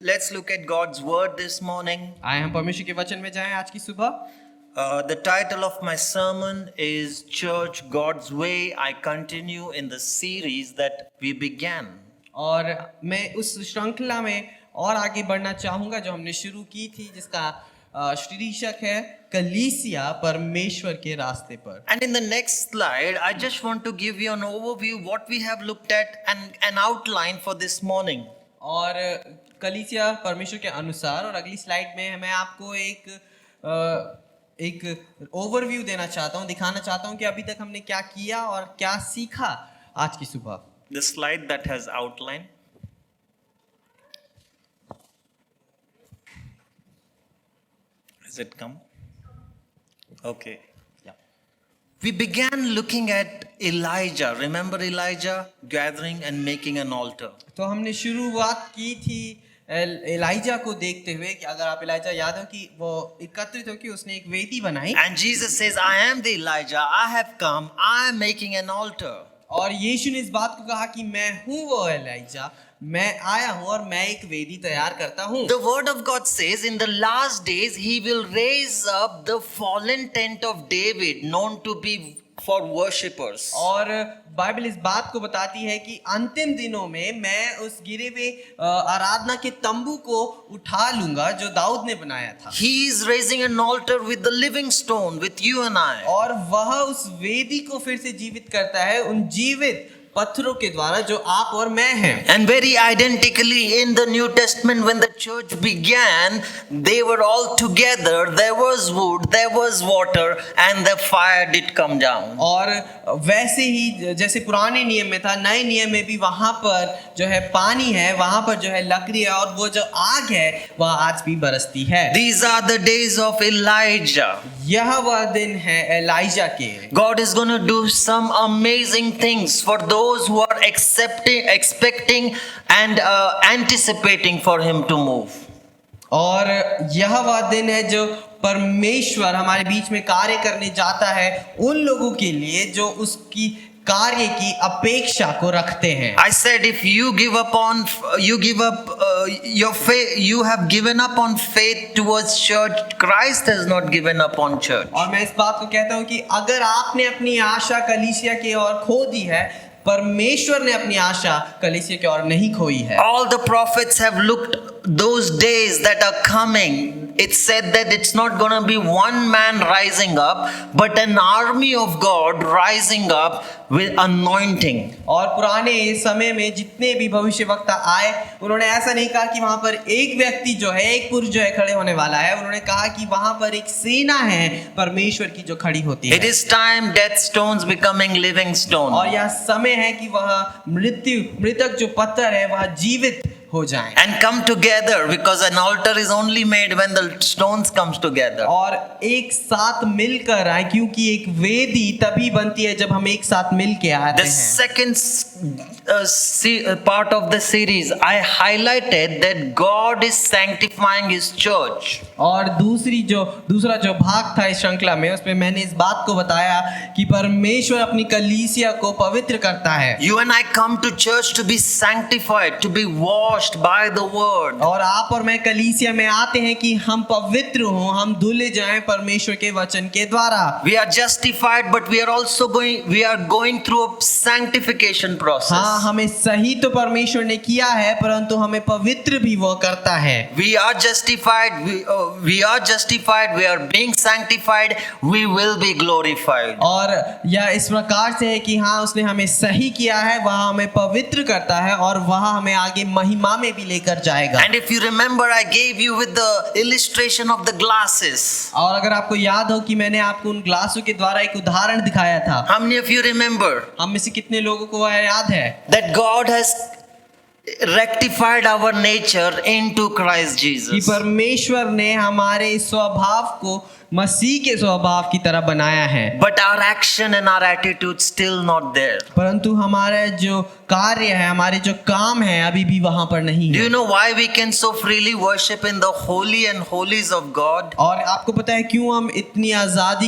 Let's look at God's word this morning. आए हम परमेश्वर के वचन में जाएं आज की सुबह। The title of my sermon is Church God's Way. I continue in the series that we began. और मैं उस श्रृंखला में और आगे बढ़ना चाहूंगा जो हमने शुरू की थी, जिसका शीर्षक है कलीसिया परमेश्वर के रास्ते पर। And in the next slide, I just want to give you an overview what we have looked at and an outline for this morning. और कलीसिया परमेश्वर के अनुसार, और अगली स्लाइड में मैं आपको एक ओवरव्यू देना चाहता हूँ, दिखाना चाहता हूँ कि अभी तक हमने क्या किया और क्या सीखा आज की सुबह। The slide that has outline. Has it come? Okay. Yeah. We began looking at Elijah. Remember Elijah gathering and making an altar. तो हमने शुरुआत की थी एलाइजा को देखते हुए कि अगर आप एलाइजा याद हो कि वो एकत्रित होकर उसने एक वेदी बनाई। And Jesus says, I am the Elijah. I have come. I am making an altar. और यीशु ने इस बात को कहा कि मैं हूँ वो एलाइजा, मैं आया हूँ और मैं एक वेदी तैयार करता हूँ। The word of God says in the last days he will raise up the fallen tent of David, known to be for worshippers. और बाइबल इस बात को बताती है कि अंतिम दिनों में मैं उस गिरे हुए आराधना के तंबू को उठा लूंगा जो दाऊद ने बनाया था। He is raising an altar with the living stone, with you and I. और वह उस वेदी को फिर से जीवित करता है उन जीवित पत्थरों के द्वारा जो आप और मैं हैं। And very identically in the New Testament, when the church began, they were all together. There was wood, there was water, and the fire did come down. और वैसे ही जैसे पुराने नियम में था, नए नियम में भी वहां पर जो है पानी है, वहां पर जो है लकड़ी है, और वो जो आग है वह आज भी बरसती है। These are the days of Elijah. यह वह दिन है एलाइजा के। God is going to do some amazing things for those who are expecting and anticipating for him to move. और यह वह दिन है जो परमेश्वर हमारे बीच में कार्य करने जाता है उन लोगों के लिए जो उसकी कार्य की अपेक्षा को रखते हैं। I said if you give up your faith, you have given up on faith towards church. Christ has not given up on church. और मैं इस बात को कहता हूँ कि अगर आपने अपनी आशा कलीसिया की ओर खो दी है, परमेश्वर ने अपनी आशा कलीसिया की ओर नहीं खोई है। All the prophets have looked those days that are coming. It said that it's not going to be one man rising up, but an army of God rising up with anointing. और पुराने समय में जितने भी भविष्यवक्ता आए, उन्होंने ऐसा नहीं कहा कि वहां पर एक व्यक्ति जो है, एक पुरुष जो है खड़े होने वाला है। उन्होंने कहा कि वहां पर एक सेना है परमेश्वर की जो खड़ी होती है। It is time death stones becoming living stone. और यह समय है कि वह मृतक जो पत्थर है वह जीवित हो जाएं। And come together, because an altar is only made when the stones comes together. और एक साथ मिलकर आए, क्योंकि एक वेदी तभी बनती है जब हम एक साथ मिल के आते The हैं। second part of the series, I highlighted that God is sanctifying His church. और दूसरा जो भाग था इस श्रृंखला में, उसमें मैंने इस बात को बताया कि परमेश्वर अपनी कलीसिया को पवित्र करता है। You and I come to church to be sanctified, to be washed by the word. और आप और मैं कलीसिया में आते हैं कि हम पवित्र हों, हम धुले जाएं परमेश्वर के वचन के द्वारा। We are justified, but we are going through a sanctification process. हाँ, हमें सही तो परमेश्वर ने किया है, परंतु हमें पवित्र भी वो करता है। We are justified, we are being sanctified, we will be glorified. और यह इस प्रकार से है कि हाँ, उसने हमें सही किया है, वह हमें पवित्र करता है और वह हमें आगे महिमा में भी लेकर जाएगा। And if you remember, I gave you with the illustration of the glasses. और अगर आपको याद हो कि मैंने आपको उन ग्लासों के द्वारा एक उदाहरण दिखाया था। How many of you remember हम में से कितने लोगों को वह याद है that God has rectified our nature into Christ कि Jesus? परमेश्वर ने हमारे स्वभाव को मसीह के स्वभाव की तरह बनाया है, but our action and our attitude still not there. परंतु हमारा जो कार्य है, हमारे जो काम है, अभी भी वहां पर नहीं Do है। you know why we can so freely worship in the holy and holies of God? और आपको पता है क्यों हम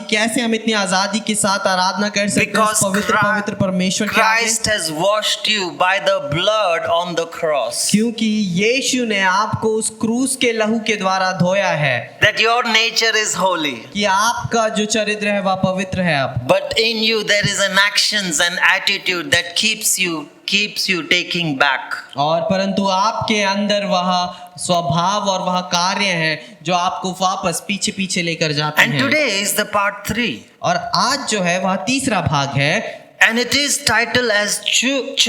कैसे हम इतनी आजादी के साथ आराधना कर सकते हैं Because उस पवित्र परमेश्वर के आगे? Christ has washed you by the blood on the cross. क्योंकि यीशु ने आपको उस क्रूस के लहू के द्वारा धोया है That your nature is holy. कि आपका जो चरित्र है वह पवित्र है अब। But in you there is an actions and attitude that keeps you taking back. और परंतु आपके अंदर वह स्वभाव और वह कार्य है जो आपको वापस पीछे पीछे लेकर जाते And हैं। today is the part 3. और आज जो है वह तीसरा भाग है, And it is titled as Church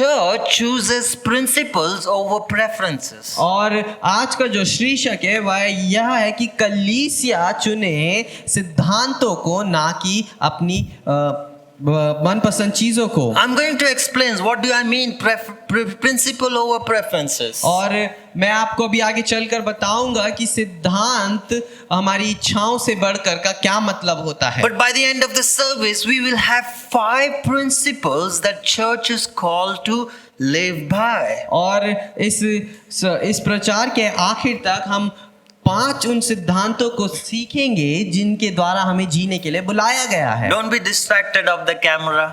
chooses principles over preferences. और आज का जो शीर्षक है वह यह है कि कलीसिया चुने सिद्धांतों को, ना कि अपनी मनपसंद चीजों को। I'm going to explain what do I mean principle over preferences. और मैं आपको अभी आगे चलकर बताऊंगा कि सिद्धांत हमारी इच्छाओं से बढ़कर का क्या मतलब होता है। But by the end of the service, we will have 5 principles that church is called to live by. और इस प्रचार के आखिर तक हम 5 उन सिद्धांतों को सीखेंगे जिनके द्वारा हमें जीने के लिए बुलाया गया है। Don't be distracted of the camera.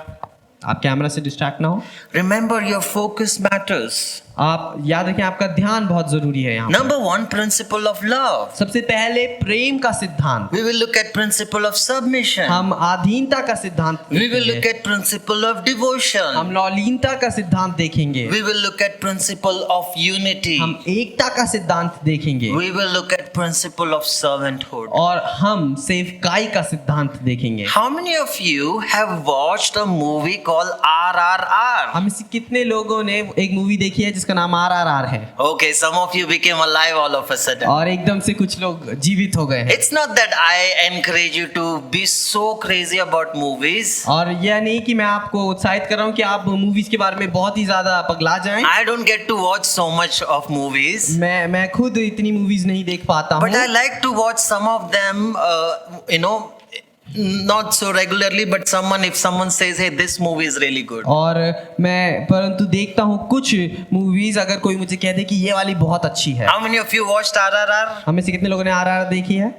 आप कैमरा से डिस्ट्रैक्ट ना हो। Remember, your focus matters. आप याद रखें, आपका ध्यान बहुत जरूरी है यहाँ। Number 1, principle of love. सबसे पहले प्रेम का सिद्धांत। We will look at principle of submission. हम अधीनता का सिद्धांत We will देखेंगे। look at principle of devotion. हम लौलीनता का सिद्धांत देखेंगे। We will look at principle of unity. हम एकता का सिद्धांत देखेंगे। We will look at principle of servanthood. और हम सेवकाई का सिद्धांत देखेंगे। How many of you have watched a movie called RRR? हम से कितने लोगों ने एक मूवी देखी है जिसका नाम RRR है? Okay, some of you became alive all of a sudden. और एकदम से कुछ लोग जीवित हो गए हैं। It's not that I encourage you to be so crazy about movies. और यह नहीं कि मैं आपको उत्साहित कर रहा हूँ कि आप मूवीज के बारे में बहुत ही ज्यादा पगला जाएं। I don't get to watch so much of movies. मैं खुद इतनी मूवीज नहीं देख पाता But I हूँ, like to watch some of them, not so regularly, but if someone says, hey, this movie is really good. और मैं परंतु देखता हूँ कुछ मूवीज, अगर कोई मुझे कह दे कि ये वाली बहुत अच्छी है। How many of you watched RRR? हमें से कितने लोगों ने RRR देखी है?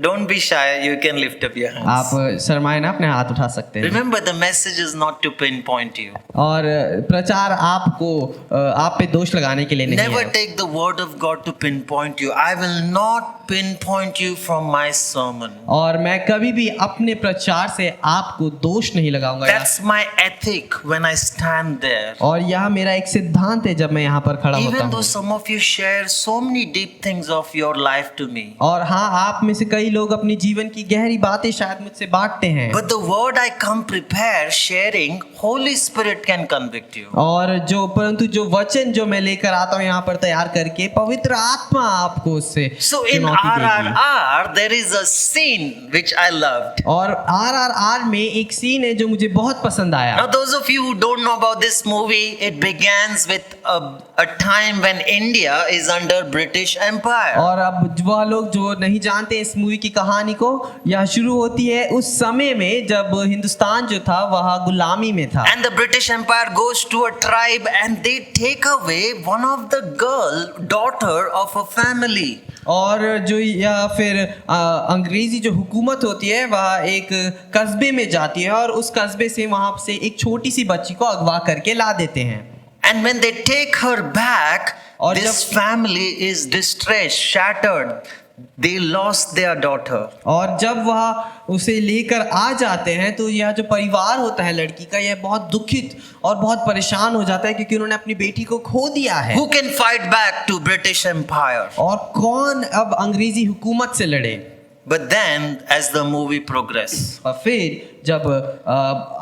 Don't be shy, you can lift up your hands. आप शर्माए ना, अपने हाथ उठा सकते हैं। Remember, the message is not to pinpoint you. और प्रचार आपको आप पे दोष लगाने के लिए नहीं Never है। take the word of God to pinpoint you. I will not pinpoint you from my sermon. और मैं कभी भी अपने प्रचार से आपको दोष नहीं लगाऊंगा। That's my ethic when I stand there. और यह मेरा एक सिद्धांत है जब मैं यहाँ पर खड़ा होता Even though हूँ। some of you share so many deep things of your life to me, और हाँ, आप में से कई लोग अपनी जीवन की गहरी बातें शायद मुझसे बांटते हैं, but the word I come prepared sharing, Holy Spirit can convict you. और परंतु जो वचन जो मैं लेकर आता हूँ यहाँ पर तैयार करके, पवित्र आत्मा आपको उससे So in चुनौती देगी। RRR, there is a scene which I loved. और RRR में एक सीन है जो मुझे बहुत पसंद आया। Now, those of you who don't know about this movie, it begins with a time when India is under British Empire. और अब वह लोग जो नहीं जानते इस मूवी की कहानी को, यह शुरू होती है उस समय में जब हिंदुस्तान जो था वह गुलामी में था। And the British Empire goes to a tribe and they take away one of the daughter of a family. और जो या फिर अंग्रेजी जो हुकूमत होती है वह एक कस्बे में जाती है और उस कस्बे से वहां से एक छोटी सी बच्ची को अगवा करके ला देते हैं। And when they take her back, और this family is distressed, shattered. They lost their daughter. और जब वह उसे लेकर आ जाते हैं तो यह जो परिवार होता है लड़की का, यह बहुत दुखित और बहुत परेशान हो जाता है क्योंकि उन्होंने अपनी बेटी को खो दिया है। Who can fight back to British Empire? और कौन अब अंग्रेजी हुकूमत से लड़े? But then, as the movie progresses, और फिर जब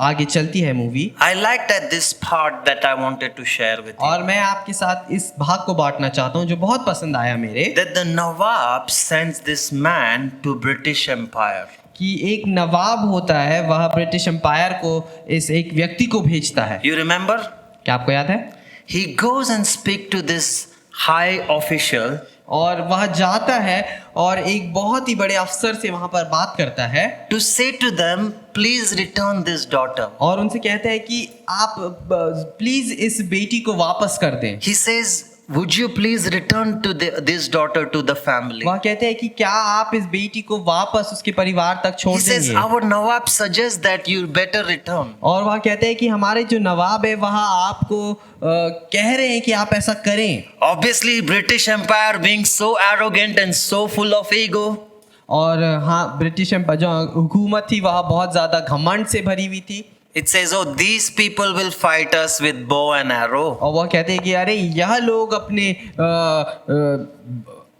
आगे चलती है movie, I liked at this part that I wanted to share with you. और मैं आपके साथ इस भाग को बांटना चाहता हूँ जो बहुत पसंद आया मेरे, That the Nawab sends this man to British Empire. कि एक नवाब होता है, वह ब्रिटिश एम्पायर को इस एक व्यक्ति को भेजता है। You remember? क्या आपको याद है? He goes and speak to this high official. और वह जाता है और एक बहुत ही बड़े अफसर से वहां पर बात करता है to say to them, please return this daughter. और उनसे कहता है कि आप प्लीज इस बेटी को वापस कर दें। He says, would you please return to this daughter to the family? वह कहते हैं कि क्या आप इस बेटी को वापस उसके परिवार तक छोड़ He says, देंगे? our Nawab suggests that you better return. और वह कहते हैं कि हमारे जो नवाब है वह आपको कह रहे हैं कि आप ऐसा करें। Obviously, British Empire being so arrogant and so full of ego, और हाँ, ब्रिटिश जो हुकूमत थी वह बहुत ज्यादा घमंड से भरी हुई थी। it says, oh, these people will fight us with bow and arrow. और वह कहते हैं कि अरे यह लोग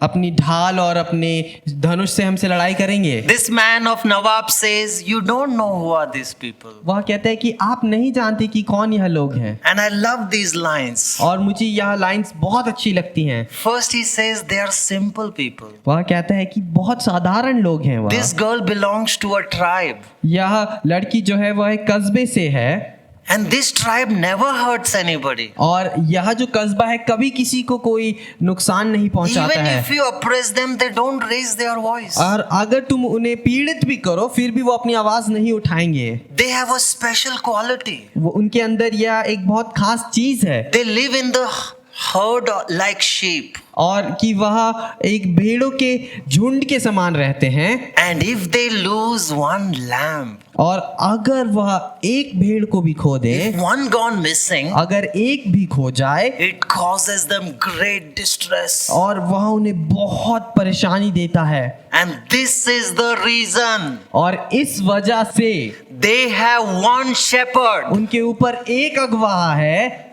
अपनी ढाल और अपने धनुष से हमसे लड़ाई करेंगे। This man of Nawab says, you don't know who are these people. वह कहते हैं कि आप नहीं जानते कि कौन यह लोग हैं। And I love these lines. और मुझे यह लाइंस बहुत अच्छी लगती हैं। First he says they are simple people. वह कहता है कि बहुत साधारण लोग हैं वह। This girl belongs to a tribe. यह लड़की जो है वह एक कस्बे से है And this tribe never hurts anybody. और यह जो कस्बा है कभी किसी को कोई नुकसान नहीं पहुंचाता Even है। if you oppress them, they don't raise their voice. और अगर तुम उन्हें पीड़ित भी करो फिर भी वो अपनी आवाज नहीं उठाएंगे। They have a special quality. वो उनके अंदर यह एक बहुत खास चीज है They live in the herd like sheep. और कि वह एक भेड़ों के झुंड के समान रहते हैं। And if they lose one lamb, और अगर वह एक भेड़ को भी खो दे, if one gone missing, अगर एक भी खो जाए, it causes them great distress. और वह उन्हें बहुत परेशानी देता है। And this is the reason और इस वजह से they have one shepherd. उनके ऊपर एक अगवा है।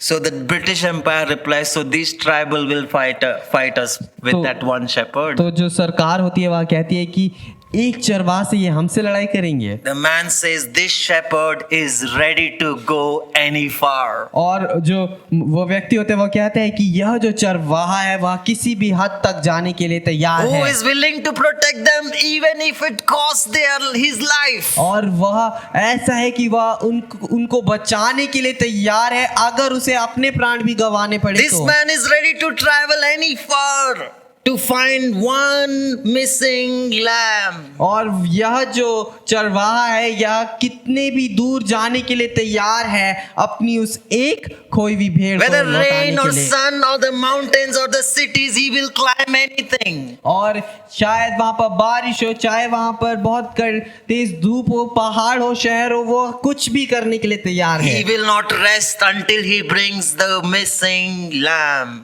So the British Empire replies, so these tribal will fight us with तो- that one shepherd. तो जो सरकार होती है वह कहती है कि एक चरवाहा से ये हमसे लड़ाई करेंगे। The man says, this shepherd is ready to go any far. और जो वो व्यक्ति होते हैं वो कहते हैं कि यह जो चरवाहा है वह किसी भी हद तक जाने के लिए तैयार Who है is willing to protect them even if it costs his life. और वह ऐसा है कि वह उनको बचाने के लिए तैयार है अगर उसे अपने प्राण भी गंवाने पड़े This तो। man is ready to travel any far to find one missing lamb. और यह जो चरवाहा है यह कितने भी दूर जाने के लिए तैयार है अपनी उस एक खोई हुई भेड़ को Whether लौटाने rain के or लिए। sun or the mountains or the cities, he will climb anything. और शायद वहां पर बारिश हो, चाहे वहां पर बहुत तेज धूप हो, पहाड़ हो, शहर हो, वो कुछ भी करने के लिए तैयार है। He will not rest until he brings the missing lamb.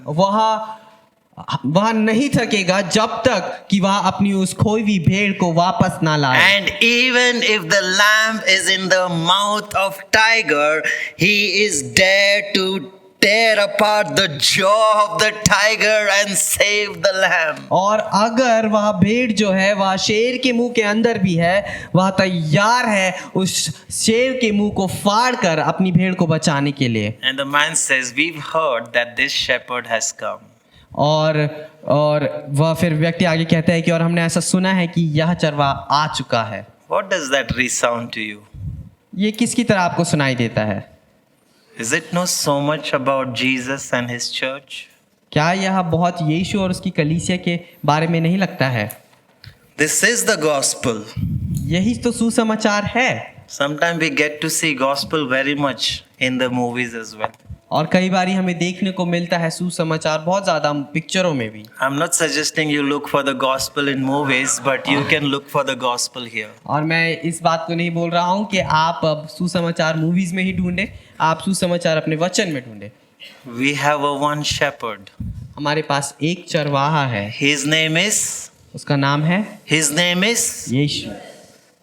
वह नहीं थकेगा जब तक कि वह अपनी उस खोई हुई भेड़ को वापस ना लाए। And even if the lamb is in the mouth of tiger, he is there to tear apart the jaw of the tiger and save the lamb. और अगर वह भेड़ जो है वह शेर के मुंह के अंदर भी है, वह तैयार है उस शेर के मुंह को फाड़ कर अपनी भेड़ को बचाने के लिए। And the man says, we've heard that this shepherd has come. और वह फिर व्यक्ति आगे कहता है कि और हमने ऐसा सुना है कि यह चरवाहा आ चुका है। What does that resound to you? ये किसकी तरह आपको सुनाई देता है? Is it not so much about Jesus and his church? क्या यह बहुत यीशु और उसकी कलीसिया के बारे में नहीं लगता है? This is the gospel. यही तो सुसमाचार है। Sometimes we get to see gospel very much in the movies as well. और कई बारी हमें देखने को मिलता है सुसमाचार बहुत ज्यादा पिक्चरों में भी। I'm not suggesting you look for the gospel in movies, but you can look for the gospel here. और मैं इस बात को नहीं बोल रहा हूँ कि आप अब सुसमाचार मूवीज में ही ढूंढें, आप सुसमाचार अपने वचन में ढूंढें। We have a one shepherd. हमारे पास एक चरवाहा है, His name is उसका नाम है यीशु,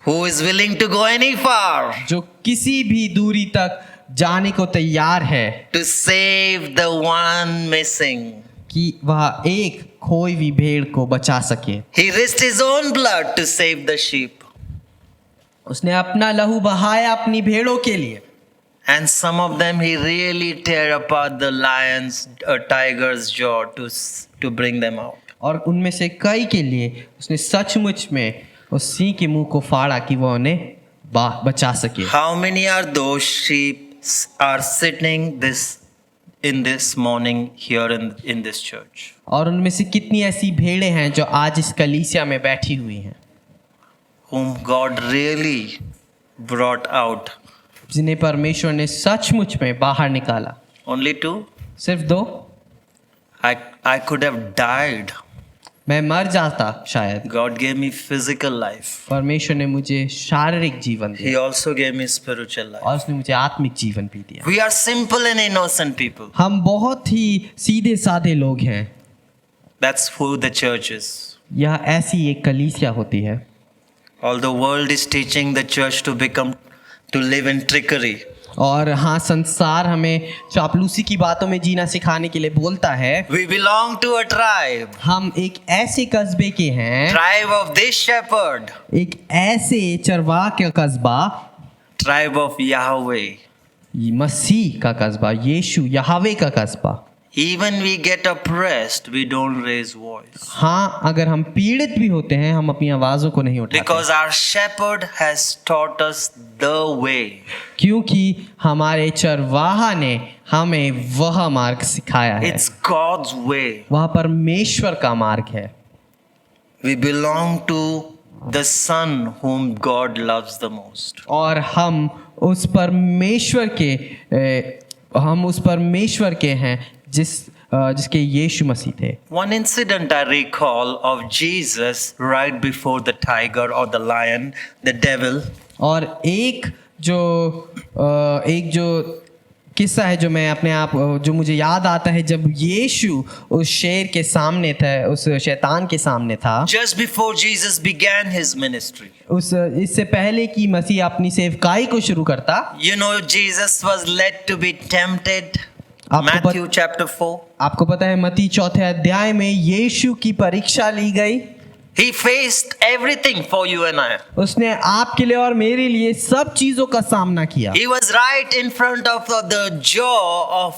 who is willing to go any far जो किसी भी दूरी तक जाने को तैयार है to save the one missing. कि वह एक खोई हुई भेड़ को बचा सके। He risked his own blood to save the sheep. उसने अपना लहू बहाया अपनी भेड़ों के लिए। And some of them he really tear apart the lion's or tiger's jaw to bring them out. और उनमें से कई के लिए उसने सचमुच में उस सिंह के मुंह को फाड़ा कि वह उन्हें बचा सके। How many are those sheep are sitting this in this morning here in this church? और उनमें से कितनी ऐसी भेड़ें हैं जो आज इस कलीसिया में बैठी हुई हैं, Whom God really brought out? जिन्हें परमेश्वर ने सचमुच में बाहर निकाला? Only 2? सिर्फ 2? I could have died. मैं मर जाता शायद। God gave me physical life. परमेश्वर ने मुझे शारीरिक जीवन He दिया also gave me spiritual life. और उसने मुझे आत्मिक जीवन भी दिया। We are simple and innocent people. हम बहुत ही सीधे साधे लोग हैं। That's who the church is. यह ऐसी एक कलीसिया होती है। All the world is teaching the church to live in trickery. और हाँ, संसार हमें चापलूसी की बातों में जीना सिखाने के लिए बोलता है। We belong to a tribe. हम एक ऐसे कस्बे के हैं, Tribe of this shepherd. एक ऐसे चरवाह का कस्बा, Tribe of Yahweh. मसीह का कस्बा, यीशु यहावे का कस्बा। Even we get oppressed, we don't raise voice. हाँ, अगर हम पीड़ित भी होते हैं, हम अपनी आवाज़ों को नहीं उठाते, Because our shepherd has taught us the way. क्योंकि हमारे चरवाहा ने हमें वह मार्ग सिखाया है। It's God's way. वह परमेश्वर का मार्ग है। We belong to the Son whom God loves the most. और हम उस परमेश्वर के हैं जिसके यीशु मसीह थे। One incident I recall of Jesus right before the tiger or the lion, the devil. और एक जो किस्सा है जो मैं अपने आप जो मुझे याद आता है, जब यीशु उस शेर के सामने था, उस शैतान के सामने था, Just before Jesus began his ministry. इससे पहले कि मसीह अपनी सेवकाई को शुरू करता। You know, Jesus was led to be tempted. आपको Matthew chapter 4. आपको पता है मत्ती 4 अध्याय में यीशु की परीक्षा ली गई। He faced everything for you and I. उसने आपके लिए और मेरे लिए सब चीजों का सामना किया। He was right in front of the jaw of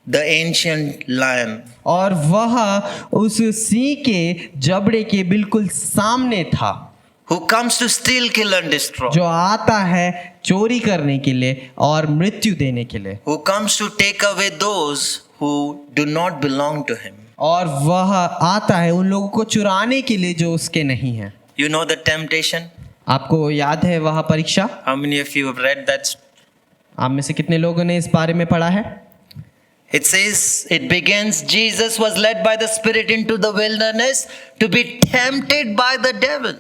the ancient lion. और वह उस सिंह के जबड़े के बिल्कुल सामने था, Who comes to steal, kill and destroy. जो आता है चोरी करने के लिए और मृत्यु देने के लिए, Who comes to take away those who do not belong to him. और वह आता है उन लोगों को चुराने के लिए जो उसके नहीं हैं। You know the temptation? आपको याद है वह परीक्षा? How many of you have read that? आप में से कितने लोगों ने इस बारे में पढ़ा है? It says, it begins, Jesus was led by the Spirit into the wilderness to be tempted by the devil.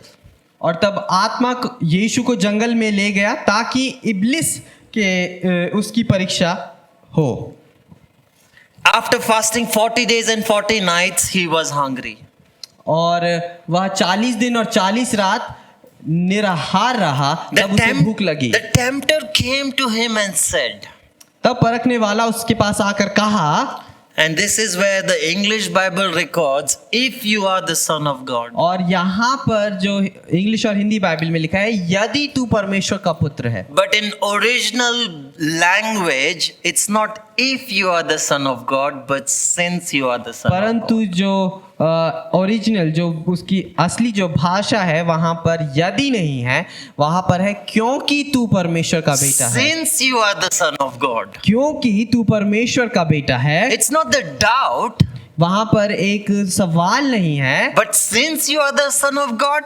और तब आत्मा यीशु को जंगल में ले गया ताकि इब्लिस के उसकी परीक्षा हो। After fasting 40 days and 40 nights, he was hungry. और वह 40 दिन और 40 रात निराहार रहा, तब उसे भूख लगी। The tempter came to him and said, तब परखने वाला उसके पास आकर कहा, and this is where the English Bible records, if you are the Son of God. और यहाँ पर जो इंग्लिश और हिंदी बाइबल में लिखा है, यदि तू परमेश्वर का पुत्र है। But in original language, it's not if you are the Son of God, but since you are the Son of God. परंतु जो ओरिजिनल जो उसकी असली जो भाषा है वहाँ पर यदि नहीं है, वहाँ पर है क्योंकि तू परमेश्वर का बेटा है। Since you are the Son of God. क्योंकि तू परमेश्वर का बेटा है। It's not the doubt, वहाँ पर एक सवाल नहीं है, but since you are the Son of God,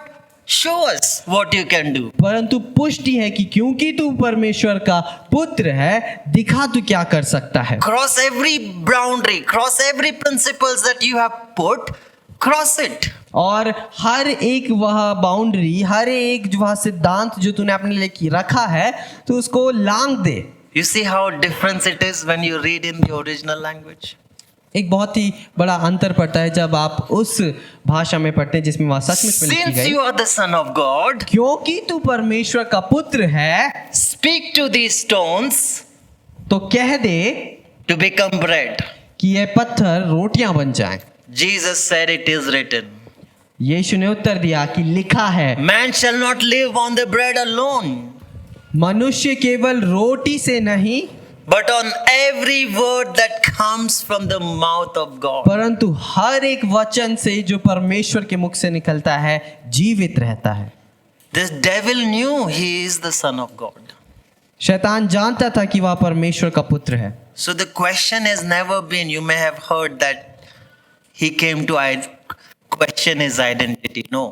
show us what you can do. परंतु पुष्टि है कि क्योंकि तू परमेश्वर का पुत्र है, दिखा तू क्या कर सकता है। Cross every boundary, cross every principles that you have put, cross it. और हर एक वह बाउंड्री, हर एक वह सिद्धांत जो तूने अपने लिए रखा है, तो उसको लांघ दे। You see how different it is when you read in the original language. एक बहुत ही बड़ा अंतर पड़ता है जब आप उस भाषा में पढ़ते हैं जिसमें वह सचमुच में लिखी Since गई। you are the Son of God, क्योंकि तू परमेश्वर का पुत्र है, speak to these stones तो कह दे to become bread. कि ये पत्थर रोटियां बन जाएं। Jesus said, it is written, यीशु ने उत्तर दिया कि लिखा है, man shall not live on the bread alone, मनुष्य केवल रोटी से नहीं, but on every word that comes from the mouth of God. परंतु हर एक वचन से जो परमेश्वर के मुख से निकलता है जीवित रहता है। This devil knew he is the Son of God. शैतान जानता था कि वह परमेश्वर का पुत्र है। So the question has never been, you may have heard that he came to question his identity. No.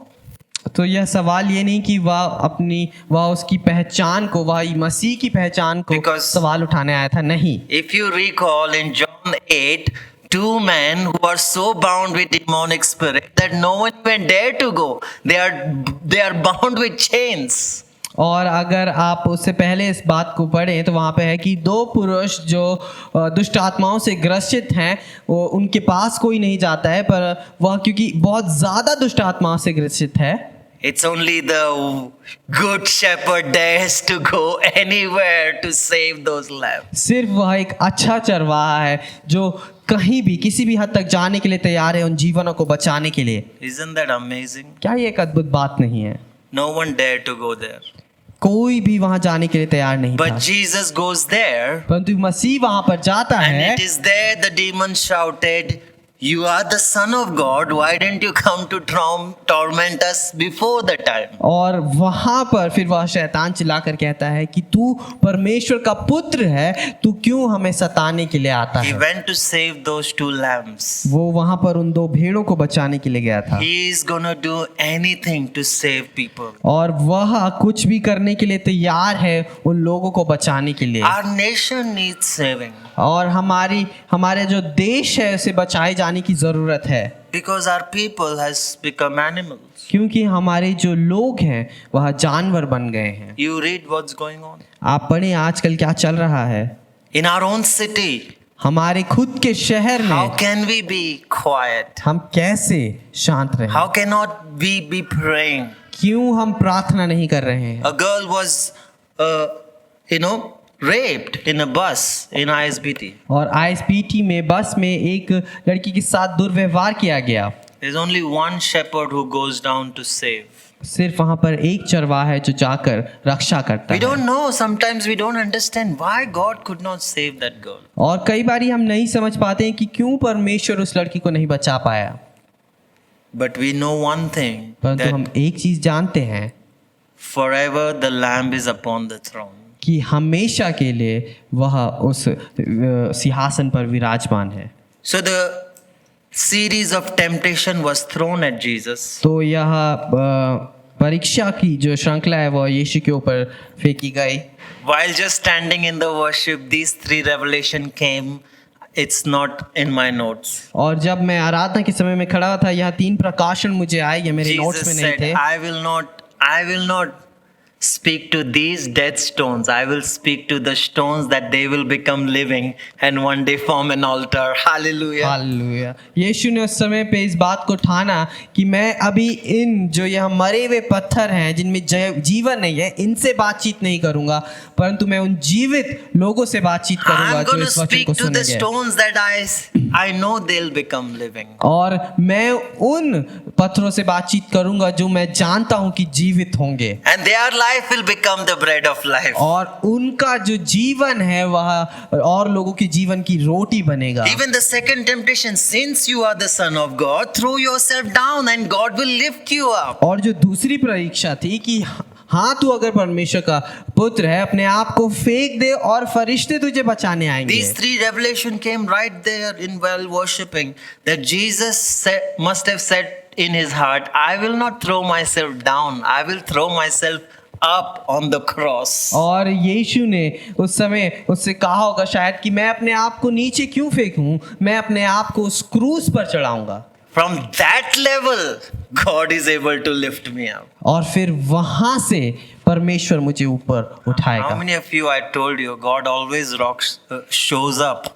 तो यह सवाल ये नहीं कि वह उसकी पहचान को, वह मसीह की पहचान को Because- सवाल उठाने आया था, नहीं। If you recall in John 8, two men who are so bound with demonic spirit that no one even dare to go. They are bound with chains. और अगर आप उससे पहले इस बात को पढ़ें तो वहाँ पे है कि दो पुरुष जो दुष्ट आत्माओं से ग्रसित हैं, वो उनके पास कोई नहीं जाता है, पर वह क्योंकि बहुत ज़्यादा दुष्ट आत्माओं से ग्रसित है, It's only the good shepherd dares to go anywhere to save those lambs. सिर्फ वह एक अच्छा चरवाहा है जो कहीं भी किसी भी हद तक जाने के लिए तैयार है उन जीवनों को बचाने के लिए। Isn't that amazing? क्या ये एक अद्भुत बात नहीं है? No one dare to go there. कोई भी वहां जाने के लिए तैयार नहीं था, But Jesus goes there, परंतु मसीह वहां पर जाता and है it is there the demon shouted, "You are the Son of God. Why didn't you come to torment us before the time?" और वहां पर फिर वह शैतान चिल्लाकर कहता है कि तू परमेश्वर का पुत्र है, तू क्यों हमें सताने के लिए आता He है। went to save those two lambs. वो वहां पर उन दो भेड़ों को बचाने के लिए गया था, He is gonna do anything to save people. और वह कुछ भी करने के लिए तैयार है उन लोगों को बचाने के लिए। Our nation needs saving और हमारे जो देश है उसे बचाए जाने की जरूरत है, because our people has become animals. क्योंकि हमारे जो लोग हैं वह जानवर बन गए हैं। You read what's going on आप पढ़ें आजकल क्या चल रहा है in our own city. हमारे खुद के शहर How में। can we be quiet? हम कैसे शांत रहें? How cannot we be praying? क्यों हम प्रार्थना नहीं कर रहे हैं? A girl was, raped in a bus in ISBT. और ISBT में बस में एक लड़की के साथ दुर्व्यवहार किया गया। There's only one shepherd who goes down to save. सिर्फ वहां पर एक चरवाहा है जो जाकर रक्षा करता We है। don't know. Sometimes we don't understand why God could not save that girl. और कई बारी हम नहीं समझ पाते हैं कि क्यों परमेश्वर उस लड़की को नहीं बचा पाया, But we know one thing, परंतु हम that एक चीज जानते हैं forever the Lamb is upon the throne. कि हमेशा के लिए वह उस सिंहासन पर विराजमान है। So the series of temptation was thrown at Jesus. तो यह परीक्षा की जो श्रृंखला है वह यीशु के ऊपर फेंकी गई। While just standing in the worship, these three revelation came. It's not in my notes. और जब मैं आराधना के समय में खड़ा था, यह तीन प्रकाशन मुझे आए, ये मेरे नोट्स Jesus में नहीं said, थे। I will not speak to these dead stones. I will speak to the stones that they will become living and one day form an altar. Hallelujah. Hallelujah. Yeshu ने उस समय पे इस बात को ठाना कि मैं अभी इन जो यह मरे हुए पत्थर हैं जिनमें जीवन नहीं है, इनसे बातचीत नहीं करूंगा, परंतु मैं उन जीवित लोगों से बातचीत करूंगा I'm जो going to इस वचन speak को to the सुनेंगे। stones that I know they'll become living. और मैं उन पत्थरों से बातचीत करूंगा जो मैं जानता हूं कि जीवित होंगे, And their life will become the bread of life. और उनका जो जीवन है वह और लोगों के जीवन की रोटी बनेगा। Even the second temptation, since you are the Son of God, throw yourself down and God will lift you up. और जो दूसरी परीक्षा थी कि हाँ तू अगर परमेश्वर का पुत्र है, अपने आप को फेंक दे और फरिश्ते तुझे बचाने आएंगे। These three revelation came right there in while worshiping, that Jesus must have said in his heart, I will not throw myself down, I will throw myself up on the cross. और यीशु ने उस समय उससे कहा होगा शायद कि मैं अपने आप को नीचे क्यों फेंकूं, मैं अपने आप को उस क्रूस पर चढ़ाऊंगा। From that level, God is able to lift me up. और फिर वहां से परमेश्वर मुझे ऊपर How उठाएगा। many of you, I told you, God always shows up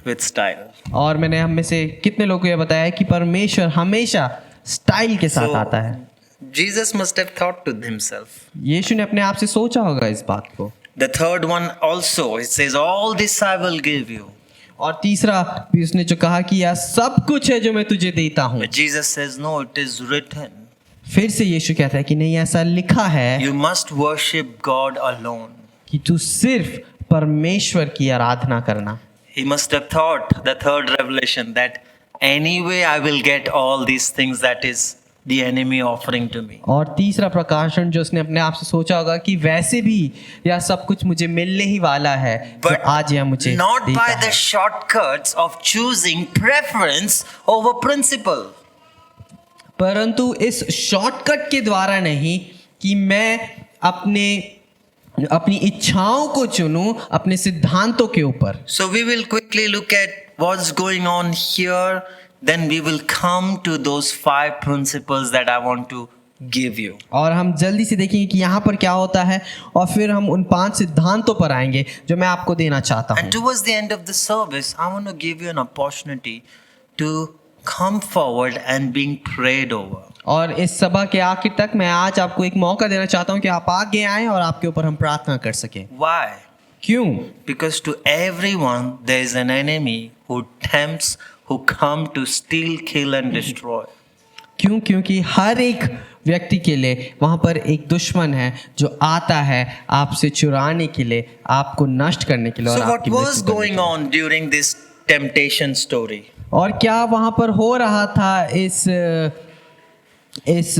with style. और मैंने हम में से कितने लोगों को यह बताया कि परमेश्वर हमेशा स्टाइल के साथ आता है। Jesus must have thought to himself. यीशु ने अपने आप से सोचा होगा इस बात को। The third one also, it says, all this I will give you. और तीसरा भी उसने जो कहा कि यह सब कुछ है जो मैं तुझे देता हूँ। But Jesus says, no, it is written. फिर से यीशु कहता है कि नहीं, ऐसा लिखा है You must worship God alone. कि तू सिर्फ परमेश्वर की आराधना करना। He must have thought, the third revelation, that anyway I will get all these things that is the enemy offering to me. और तीसरा प्रकाशन जो उसने अपने आप से सोचा होगा कि वैसे भी यह सब कुछ मुझे मिलने ही वाला है, तो But आज यह मुझे not देता by the है। shortcuts of choosing preference over principle. परंतु इस शॉर्टकट के द्वारा नहीं कि मैं अपनी इच्छाओं को चुनूं अपने सिद्धांतों के ऊपर। So we will quickly look at what's going on here. Then we will come to those 5 principles that I want to give you. और हम जल्दी से देखेंगे कि यहाँ पर क्या होता है, और फिर हम उन 5 सिद्धांतों पर आएंगे जो मैं आपको देना चाहता And हूँ। towards the end of the service, I want to give you an opportunity to come forward and being prayed over. और इस सभा के आखिर तक मैं आज आपको एक मौका देना चाहता हूँ कि आप आगे आएं और आपके ऊपर हम प्रार्थना कर सकें। Why? क्यों? Because to everyone there is an enemy who tempts, who come to steal, kill and destroy. क्योंकि हर एक व्यक्ति के लिए वहाँ पर एक दुश्मन है जो आता है आपसे चुराने के लिए, आपको नष्ट करने के लिए। So और what आपकी was मृत्यु करने going के लिए। on during this temptation story? और क्या वहाँ पर हो रहा था इस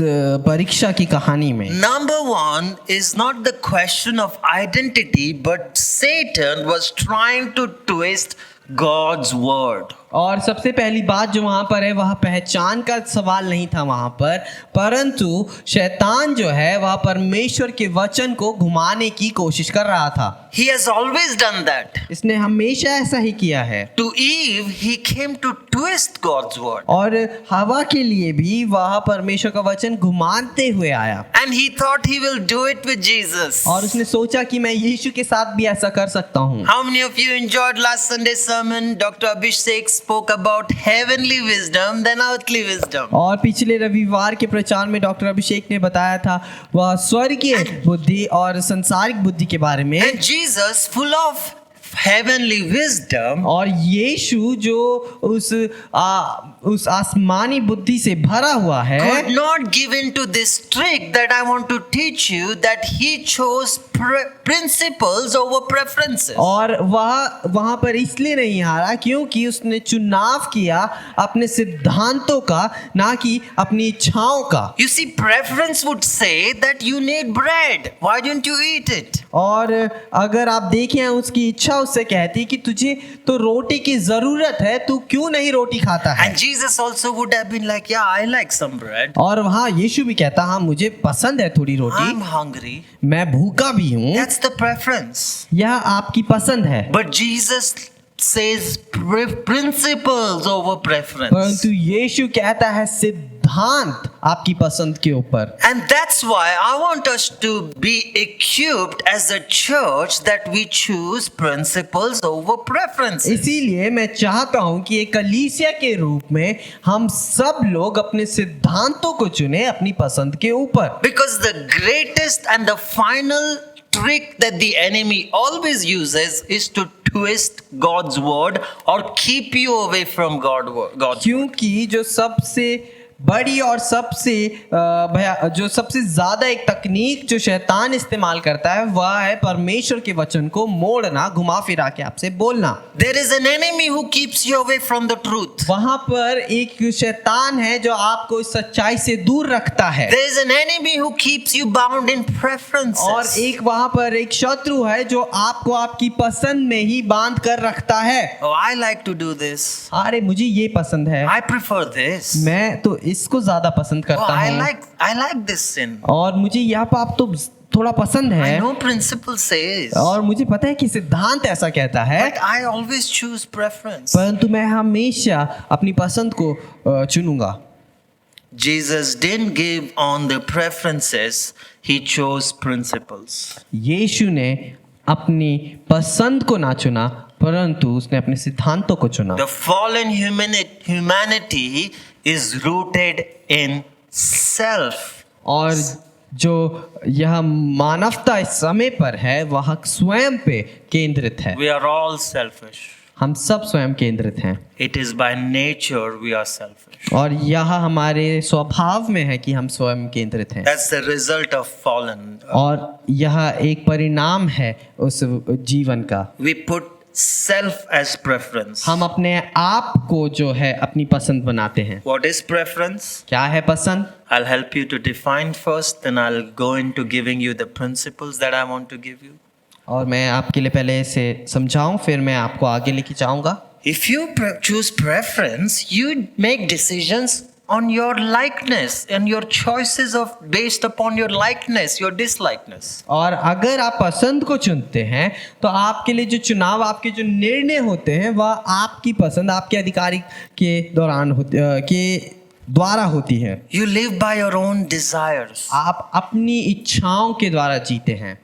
परीक्षा की कहानी में? Number 1 is not the question of identity, but Satan was trying to twist God's word. और सबसे पहली बात जो वहाँ पर है वह पहचान का सवाल नहीं था वहाँ पर, परंतु शैतान जो है वह परमेश्वर के वचन को घुमाने की कोशिश कर रहा था। He has always done that. इसने हमेशा ऐसा ही किया है। To Eve, he came to twist God's word. और हवा के लिए भी वह परमेश्वर का वचन घुमाते हुए आया, And he thought he will do it with Jesus. और उसने सोचा कि मैं यीशु के साथ भी ऐसा कर सकता हूँ। How many of you enjoyed last Sunday's sermon? Dr. Abhishek spoke about heavenly wisdom than earthly wisdom. और पिछले रविवार के प्रचार में डॉक्टर अभिषेक ने बताया था वह स्वर्गीय बुद्धि और संसारिक बुद्धि के बारे में। And Jesus, full of heavenly wisdom, और यीशु जो उस आसमानी बुद्धि से भरा हुआ है, could not give in to this trick that I want to teach you, that he chose principles over preferences. और वह वहां पर इसलिए नहीं हारा क्योंकि उसने चुनाव किया अपने सिद्धांतों का, ना कि अपनी इच्छाओं का। You see, preference would say that you need bread. Why don't you eat it? और अगर आप देखें उसकी इच्छा उससे कहती कि तुझे तो रोटी की जरूरत है, तू क्यों नहीं रोटी खाता है? And Jesus also would have been like, yeah, I like some bread. और वहाँ यीशु भी कहता, हाँ मुझे पसंद है थोड़ी रोटी, I'm hungry. मैं भूखा भी हूँ। That's the preference. यह आपकी पसंद है। But Jesus says principles over preference. परंतु यीशु कहता है सिद्धांत आपकी पसंद के ऊपर। And that's why I want us to be equipped as a church that we choose principles over preferences. इसीलिए मैं चाहता हूं कि एक कलीसिया के रूप में हम सब लोग अपने सिद्धांतों को चुने अपनी पसंद के ऊपर। Because the greatest and the final trick that the enemy always uses is to twist God's word or keep you away from God's word. क्योंकि जो सबसे बड़ी और जो सबसे ज्यादा एक तकनीक जो शैतान इस्तेमाल करता है वह है परमेश्वर के वचन को मोड़ना, घुमा फिरा के आपसे बोलना। There is an enemy who keeps you away from the truth. वहां पर एक शैतान है जो आपको सच्चाई से दूर रखता है। There is an enemy who keeps you bound in preferences. और एक वहां पर एक शत्रु है जो आपको आपकी पसंद में ही बांध कर रखता है। Oh, I like to do this. अरे मुझे ये पसंद है, I prefer this. मैं तो इसको ज्यादा पसंद Oh, करता I हूँ, like this sin. और मुझे यह पाप तो थोड़ा पसंद I है, know principle says, और मुझे पता है कि सिद्धांत ऐसा कहता है, but I always choose preference. परंतु मैं हमेशा अपनी पसंद को चुनूंगा। Jesus didn't give on the preferences, he chose principles. यीशु ने अपनी पसंद को ना चुना, परंतु उसने अपने सिद्धांतों को चुना। The fallen humanity is rooted in self. और जो यह मानवता इस समय पर है वह स्वयं पे केंद्रित है। We are all selfish. हम सब स्वयं केंद्रित हैं, It is by nature we are selfish. और यह हमारे स्वभाव में है कि हम स्वयं केंद्रित हैं। That's the result of fallen. और यह एक परिणाम है उस जीवन का। We put self as preference. हम अपने आप को जो है अपनी पसंद बनाते हैं। What is preference? क्या है पसंद? I'll help you to define first, then I'll go into giving you the principles that I want to give you. और मैं आपके लिए पहले इसे समझाऊं, फिर मैं आपको आगे लेके जाऊंगा। If you choose preference, you make decisions on your likeness and your choices of based upon your likeness, your dislikeness. और अगर आप पसंद को चुनते हैं तो आपके लिए जो चुनाव, आपके जो निर्णय होते हैं वह आपकी पसंद, आपके अधिकारी के दौरान के द्वारा होती है। You live by your own desires. आप अपनी इच्छाओं के द्वारा जीते हैं।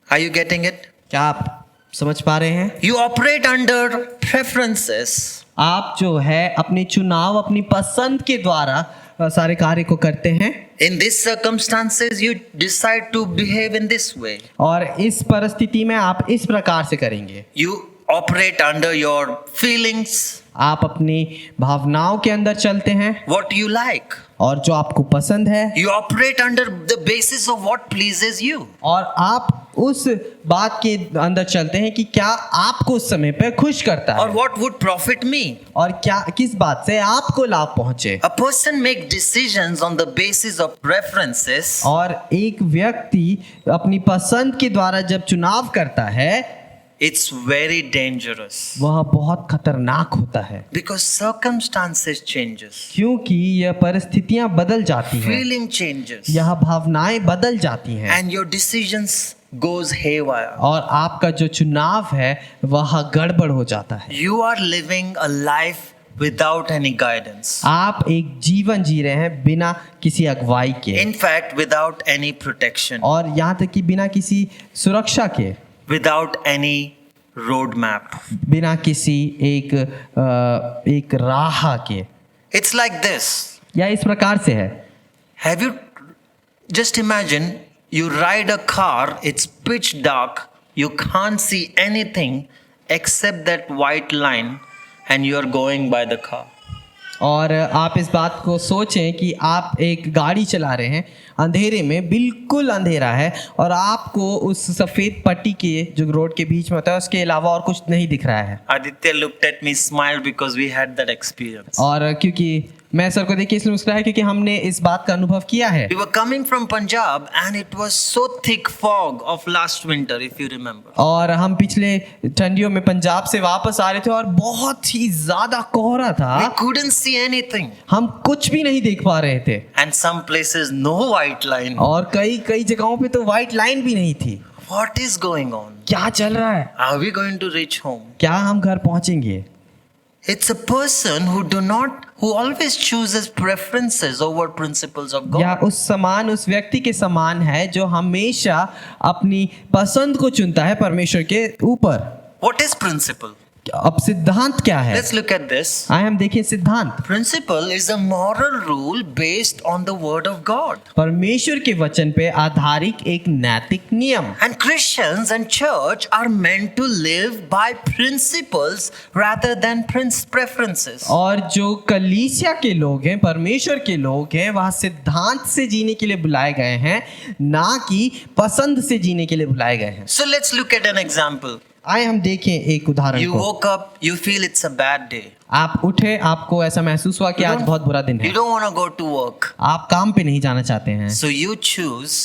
Are you getting it? क्या आप समझ पा रहे हैं? You operate under preferences. आप जो है अपने चुनाव, अपनी पसंद के द्वारा सारे कार्य को करते हैं। In these circumstances, you decide to behave in this way. और इस परिस्थिति में आप इस प्रकार से करेंगे। You operate under your feelings, आप अपनी भावनाओं के अंदर चलते हैं what you like. और जो आपको पसंद है, You operate under the basis of what pleases you. और आप उस बात के अंदर चलते हैं कि क्या आपको उस समय पे खुश करता Or है what would profit me. और क्या किस बात से आपको लाभ पहुंचे। A person make decisions on the basis of preferences. और एक व्यक्ति अपनी पसंद के द्वारा जब चुनाव करता है, It's very dangerous वह बहुत खतरनाक होता है, because circumstances changes, क्योंकि यह परिस्थितियां बदल जाती हैं, feeling changes, यह भावनाएं बदल जाती हैं, and your decisions goes haywire. और आपका जो चुनाव है वह गड़बड़ हो जाता है। You are living a life without any guidance. आप एक जीवन जी रहे हैं बिना किसी अगुवाई के, In fact, without any protection, और यहाँ तक कि बिना किसी सुरक्षा के, without any roadmap. बिना किसी एक राह के। It's like this. या इस प्रकार से है। Have you just imagine you ride a car, it's pitch dark, you can't see anything except that white line, and you are going by the car. और आप इस बात को सोचें कि आप एक गाड़ी चला रहे हैं, अंधेरे में, बिल्कुल अंधेरा है, और आपको उस सफ़ेद पट्टी के जो रोड के बीच में होता है उसके अलावा और कुछ नहीं दिख रहा है। Aditya looked at me, smiled because we had that experience. और क्योंकि मैं सर को देखिए इसलिए मुस्कुराया क्योंकि हमने इस बात का अनुभव किया है। We were coming from Punjab and it was so thick fog of last winter, if you remember. और हम पिछले ठंडियों में पंजाब से वापस आ रहे थे और बहुत ही ज्यादा कोहरा था, We couldn't see anything. हम कुछ भी नहीं देख पा रहे थे, And some places no white line. और कई जगहों पे तो व्हाइट लाइन भी नहीं थी। What is going on? क्या चल रहा है? Are we going to reach home? क्या हम घर पहुंचेंगे? It's a person who always chooses preferences over principles of God. या उस व्यक्ति के समान है जो हमेशा अपनी पसंद को चुनता है परमेश्वर के ऊपर। What is principle? अब सिद्धांत क्या है? Let's look at this. आइए हम देखें सिद्धांत। Principle is a moral rule based on the word of God. परमेश्वर के वचन पे आधारित एक नैतिक नियम। And Christians and church are meant to live by principles rather than preferences. और जो कलीसिया के लोग हैं, परमेश्वर के लोग हैं, वह सिद्धांत से जीने के लिए बुलाए गए हैं, ना कि पसंद से जीने के लिए बुलाए गए हैं। So let's look at an example. आइए हम देखें एक उदाहरण You को। woke up, you feel it's a bad day. आप उठे, आपको ऐसा महसूस हुआ कि आज बहुत बुरा दिन You है, don't want to go to work. आप काम पे नहीं जाना चाहते हैं, So you choose,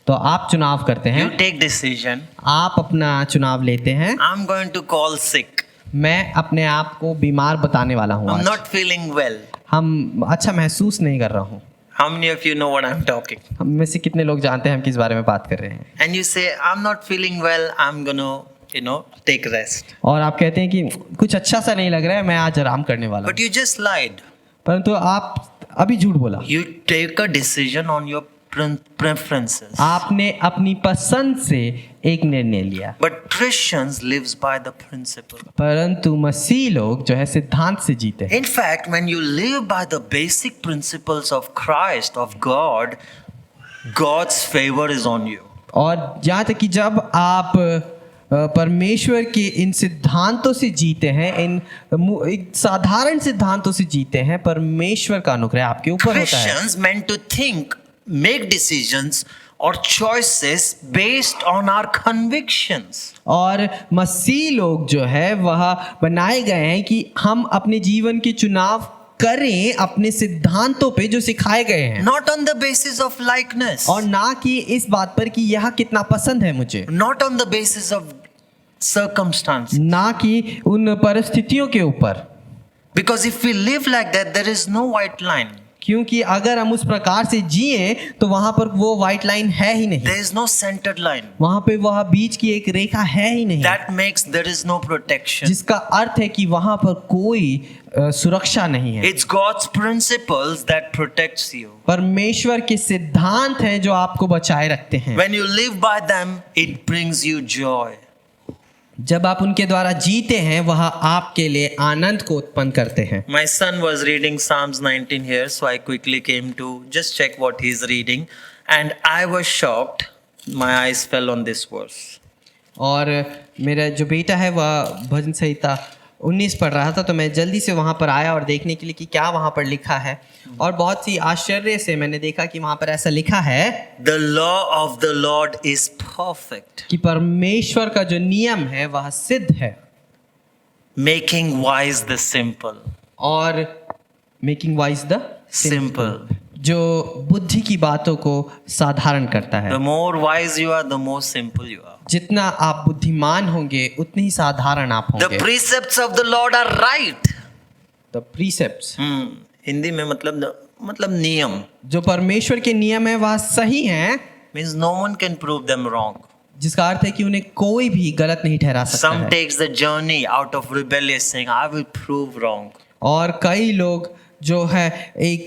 तो आप चुनाव करते हैं, you take decision. आप अपना चुनाव लेते हैं। I'm going to call sick. मैं अपने आप को बीमार बताने वाला हूँ I'm आज। not feeling well. हम अच्छा महसूस नहीं कर रहा हूँ। How many of you know what I'm talking? हम में से कितने लोग जानते हैं हम किस बारे में बात कर रहे हैं? And you say, I'm not feeling well, I'm gonna, take rest. और आप कहते हैं कि कुछ अच्छा सा नहीं लग रहा है, मैं आज आराम करने वाला हूँ। But you just lied. परंतु आप अभी झूठ बोला। You take a decision on your preferences. आपने अपनी पसंद से एक निर्णय लिया। But Christians lives by the principle. परंतु मसीह लोग जो है सिद्धांत से जीते हैं। In fact, when you live by the basic principles of Christ, of God, God's favor is on you. और यहाँ तक कि जब आप परमेश्वर के इन सिद्धांतों से जीते हैं, एक साधारण सिद्धांतों से जीते हैं, परमेश्वर का अनुग्रह आपके ऊपर होता है। Christians meant to make decisions or choices based on our convictions. और मसीह लोग जो है वह बनाए गए हैं कि हम अपने जीवन के चुनाव करें अपने सिद्धांतों पे जो सिखाए गए हैं, Not on the basis of likeness, और ना कि इस बात पर कि यह कितना पसंद है मुझे, not on the basis of circumstance. ना कि उन परिस्थितियों के ऊपर। Because if we live like that, there is no white line. क्योंकि अगर हम उस प्रकार से जिए तो वहां पर वो व्हाइट लाइन है ही नहीं, There is no centered line. वहां पे वह बीच की एक रेखा है ही नहीं, That makes there is no protection. जिसका अर्थ है कि वहां पर कोई सुरक्षा नहीं है। It's God's principles that protects you. परमेश्वर के सिद्धांत हैं जो आपको बचाए रखते हैं। When you live by them, it brings you joy. जब आप उनके द्वारा जीते हैं वह आपके लिए आनंद को उत्पन्न करते हैं। My son was reading Psalms 19 here, so I quickly came to just check what he's reading, and I was shocked. My eyes fell on this verse. और मेरा जो बेटा है वह भजन संहिता 19 पढ़ रहा था, तो मैं जल्दी से वहाँ पर आया और देखने के लिए कि क्या वहाँ पर लिखा है, और बहुत सी आश्चर्य से मैंने देखा कि वहाँ पर ऐसा लिखा है The law of the Lord is perfect, कि परमेश्वर का जो नियम है वह सिद्ध है, making wise the simple. और मेकिंग वाइज द Simple. जो बुद्धि की बातों को साधारण करता है। The more wise you are, the more simple you are. जितना आप बुद्धिमान होंगे उतनी ही साधारण आप The होंगे। precepts of the Lord are right. The precepts, Hindi में मतलब नियम. जो परमेश्वर के नियम है वह सही हैं, Means no one can prove them wrong. जिसका अर्थ है कि उन्हें कोई भी गलत नहीं ठहरा सकता Some है। takes the journey out of rebellious saying, I will prove wrong. और कई लोग जो है एक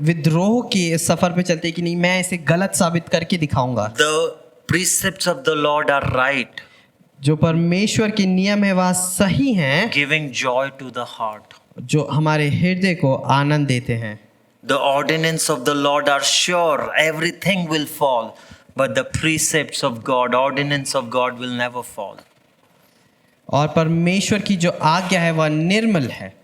विद्रोह के सफर पे चलते हैं कि नहीं, मैं इसे गलत साबित करके दिखाऊंगा। The precepts of the Lord are right, जो परमेश्वर के नियम है वह सही हैं, giving joy to the heart. जो हमारे हृदय को आनंद देते हैं। The ordinance of the Lord are sure, everything will fall, but the precepts of God, ordinance of God will never fall. और परमेश्वर की जो आज्ञा है वह निर्मल है।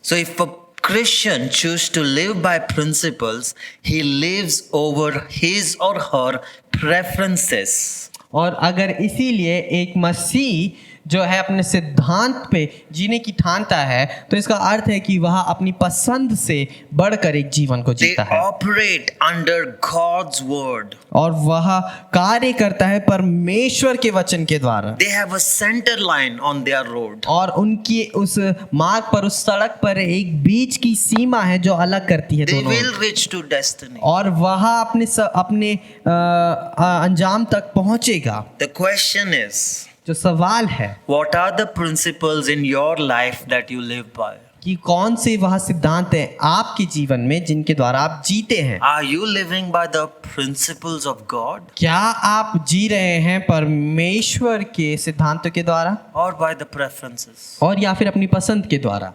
So if a Christian choose to live by principles, he lives over his or her preferences. और अगर इसीलिए एक मसीह जो है अपने सिद्धांत पे जीने की ठानता है, तो इसका अर्थ है कि वह अपनी पसंद से बढ़कर एक जीवन को They जीता है, operate under God's word. और वह कार्य करता है परमेश्वर के वचन के द्वारा। They have a center line on their road. और उनकी उस मार्ग पर, उस सड़क पर एक बीच की सीमा है जो अलग करती है They दोनों, will reach to destiny. और वह अपने अंजाम तक पहुंचेगा। The question is, जो सवाल है what are the principles in your life that you live by? कि कौन से वह सिद्धांत हैं आपके जीवन में जिनके द्वारा आप जीते हैं। Are you living by the principles of God क्या आप जी रहे हैं परमेश्वर के सिद्धांतों के द्वारा, or by the preferences? और या फिर अपनी पसंद के द्वारा?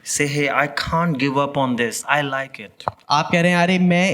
Say, hey, I can't give up on this. I like it. आप कह रहे हैं अरे मैं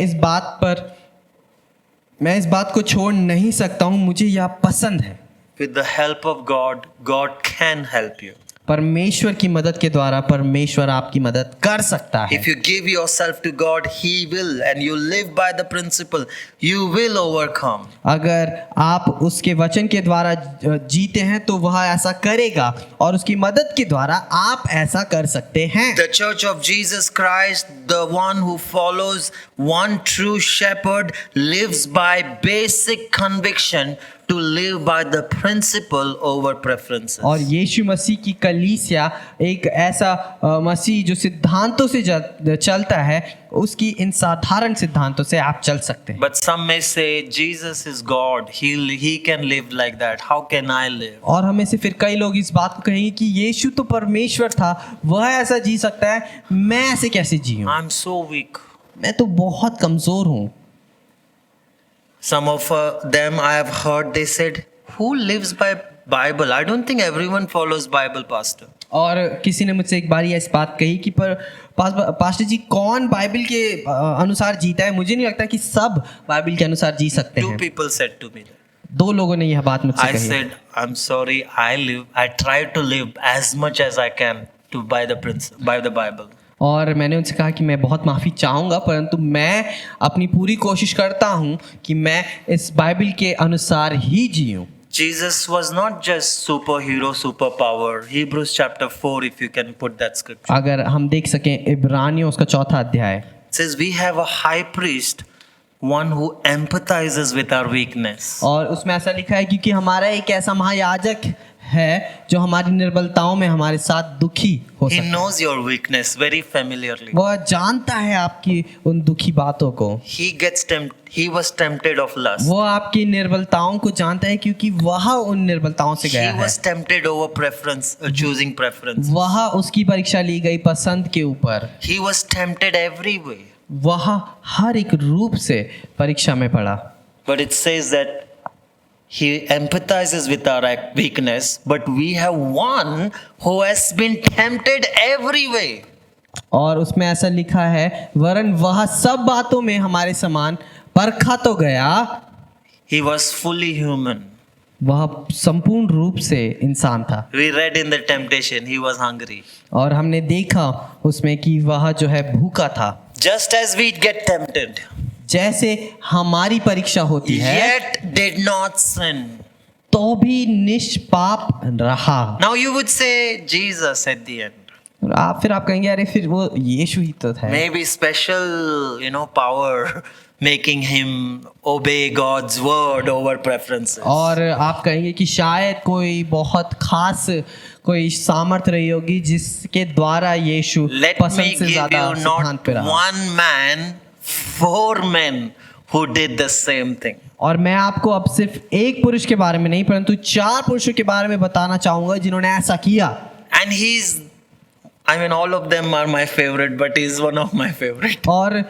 इस बात को छोड़ नहीं सकता हूँ, मुझे यह पसंद है। With the help of God, God can help you. परमेश्वर की मदद के द्वारा परमेश्वर आपकी मदद कर सकता है। If you give yourself to God, He will, and you live by the principle, you will overcome. अगर आप उसके वचन के द्वारा जीते हैं तो वह ऐसा करेगा, और उसकी मदद के द्वारा आप ऐसा कर सकते हैं। The Church of Jesus Christ, the one who follows one true shepherd, lives by basic conviction to live by the principle over preferences. और यीशु मसीह की कलीसिया एक ऐसा मसीह जो सिद्धांतों से चलता है, उसकी इन साधारण सिद्धांतों से आप चल सकते हैं। But some may say Jesus is God. He can live like that. How can I live? और हमें से फिर कई लोग इस बात को कहेंगे कि यीशु तो परमेश्वर था, वह ऐसा जी सकता है, मैं ऐसे कैसे जीऊं? I'm so weak. मैं तो बहुत कमजोर हूँ। Some of them I have heard, they said, who lives by Bible? I don't think everyone follows Bible, Pastor. और किसी ने मुझसे एक बार इस बात कही कि पास्टर जी कौन बाइबल के अनुसार जीता है? मुझे नहीं लगता कि सब बाइबल के अनुसार जी सकते Two हैं। people said to me that. दो लोगों ने यह बात मुझसे I कही। said, I'm sorry, I try to live as much as I can by the Bible. और मैंने उनसे कहा कि मैं बहुत माफ़ी चाहूँगा, परंतु मैं अपनी पूरी कोशिश करता हूँ कि मैं इस बाइबल के अनुसार ही जीऊँ। Jesus was not just superhero, superpower. Hebrews chapter 4, if you can put that scripture. अगर हम देख सकें इब्रानियों उसका 4था अध्याय, It says, we have a high priest, one who empathizes with our weakness. और उसमें ऐसा लिखा है क्योंकि हमारा एक ऐसा महायाजक है जो हमारी निर्बलताओं में हमारे साथ दुखी हो He सकता है। knows your weakness very familiarly. वह जानता है आपकी उन दुखी बातों को। He was tempted of lust. वो आपकी निर्बलताओं को जानता है क्योंकि वह उन निर्बलताओं से गया He है। was tempted over preference, choosing preference. वह उसकी परीक्षा ली गई पसंद के ऊपर। He was tempted every way. वह हर एक रूप से परीक्षा में पड़ा। But it says that he empathizes with our weakness, but we have one who has been tempted every way. और उसमें ऐसा लिखा है, वरन वह सब बातों में हमारे समान परखा तो गया, He was fully human. वह संपूर्ण रूप से इंसान था। We read in the temptation, he was hungry. और हमने देखा उसमें कि वह जो है भूखा था। Just as we get tempted, जैसे हमारी परीक्षा होती है, yet did not sin. तो भी निष्पाप रहा। Now you would say Jesus at the end. और फिर आप कहेंगे अरे फिर वो यीशु ही तो है। Maybe special, power making him obey God's word over preferences. और आप कहेंगे कि शायद कोई बहुत खास कोई सामर्थ रही होगी जिसके द्वारा यीशु Let me पसंद से give ज्यादा you सिद्धांत not पे रहा। one man, 4 men who did the same thing. और मैं आपको अब सिर्फ एक पुरुष के बारे में नहीं परंतु 4 पुरुषों के बारे में बताना चाहूंगा जिन्होंने ऐसा किया। And all of them are my favorite, but he's one of my favorite. और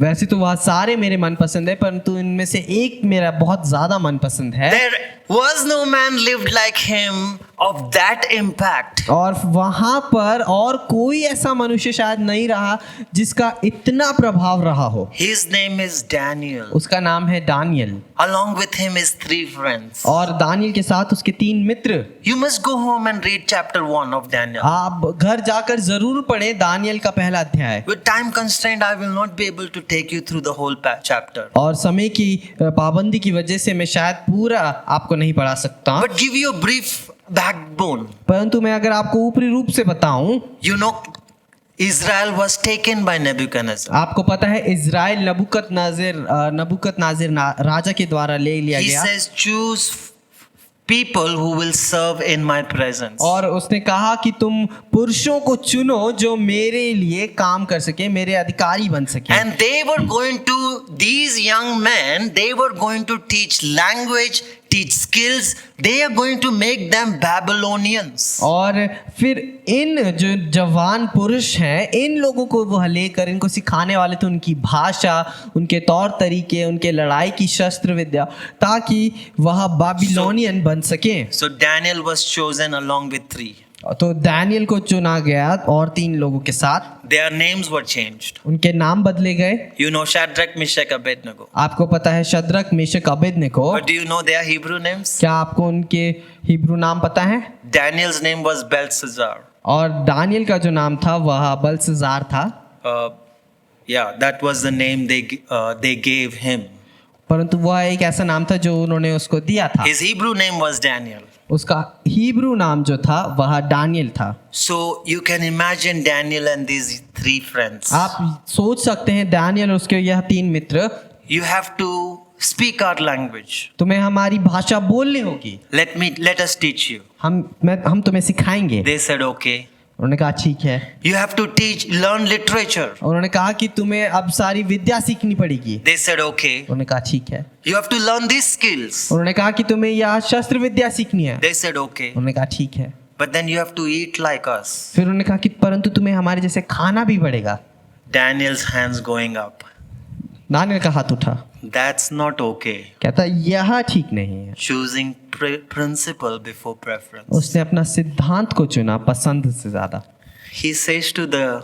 वैसे तो वह सारे मेरे मनपसंद है परंतु इनमें से एक मेरा बहुत ज्यादा मनपसंद है। There was no man lived like him of that impact. और वहां पर और कोई ऐसा मनुष्य शायद नहीं रहा जिसका इतना प्रभाव रहा हो। His name is Daniel. उसका नाम है Daniel. Along with him is 3 friends. और दानियल के साथ उसके 3 मित्र। You must go home and read chapter 1 of Daniel. आप घर जाकर जरूर पढ़ें दानियल का पहला अध्याय। With time constraint, I will not be able to take you through the whole chapter. और समय की पाबंदी की वजह से मैं शायद पूरा आपको नहीं पढ़ा सकता, But give you a brief backbone. परंतु मैं अगर आपको ऊपरी रूप से बताऊं, Israel was taken by Nebuchadnezzar. आपको पता है इज़राइल नबूकदनेस्सर राजा के द्वारा ले लिया He गया। says, choose people who will serve in my presence. और उसने कहा कि तुम पुरुषों को चुनो जो मेरे लिए काम कर सके, मेरे अधिकारी बन सके। And these young men, they were going to teach language, teach skills. They are going to make them Babylonians. और फिर इन जो जवान पुरुष हैं, इन लोगों को वह लेकर इनको सिखाने वाले थे उनकी भाषा, उनके तौर तरीके, उनके लड़ाई की शस्त्र विद्या, ताकि वह बाबिलोनियन बन सके। So Daniel was chosen along with 3. तो दानियल को चुना गया और 3 लोगों के साथ। Their names were changed. उनके नाम बदले गए। You know Shadrach, Meshach, Abednego. आपको पता है Shadrach, Meshach, Abednego. But do you know their Hebrew names? क्या आपको उनके हिब्रू नाम पता है? Daniel's name was Belshazzar. और दानियल का जो नाम था वह बल्शज़ार था। That was the name they gave him. परंतु वह एक ऐसा नाम था जो उन्होंने उसको दिया था। His Hebrew name was Daniel. उसका हिब्रू नाम जो था वह दानियल था। So you can imagine Daniel and these 3 friends. आप सोच सकते हैं दानियल और उसके यह 3 मित्र। You have to speak our language. तुम्हें हमारी भाषा बोलनी होगी। Let us teach you. हम तुम्हें सिखाएंगे। They said okay. उन्होंने कहा ठीक है। You have to learn literature. उन्होंने कहा कि तुम्हें अब सारी विद्या सीखनी पड़ेगी। They said okay. उन्होंने कहा ठीक है। You have to learn these skills. उन्होंने कहा कि तुम्हें यह शस्त्र विद्या सीखनी है। They said okay. उन्होंने कहा ठीक है। But then you have to eat like us. फिर उन्होंने कहा कि परंतु तुम्हें हमारे जैसे खाना भी पड़ेगा। Daniel's hands going up. Daniel का हाथ उठा। That's not okay. कहता यह ठीक नहीं है। Choosing principle before preference. उसने अपना सिद्धांत को चुना पसंद से ज्यादा। He says to the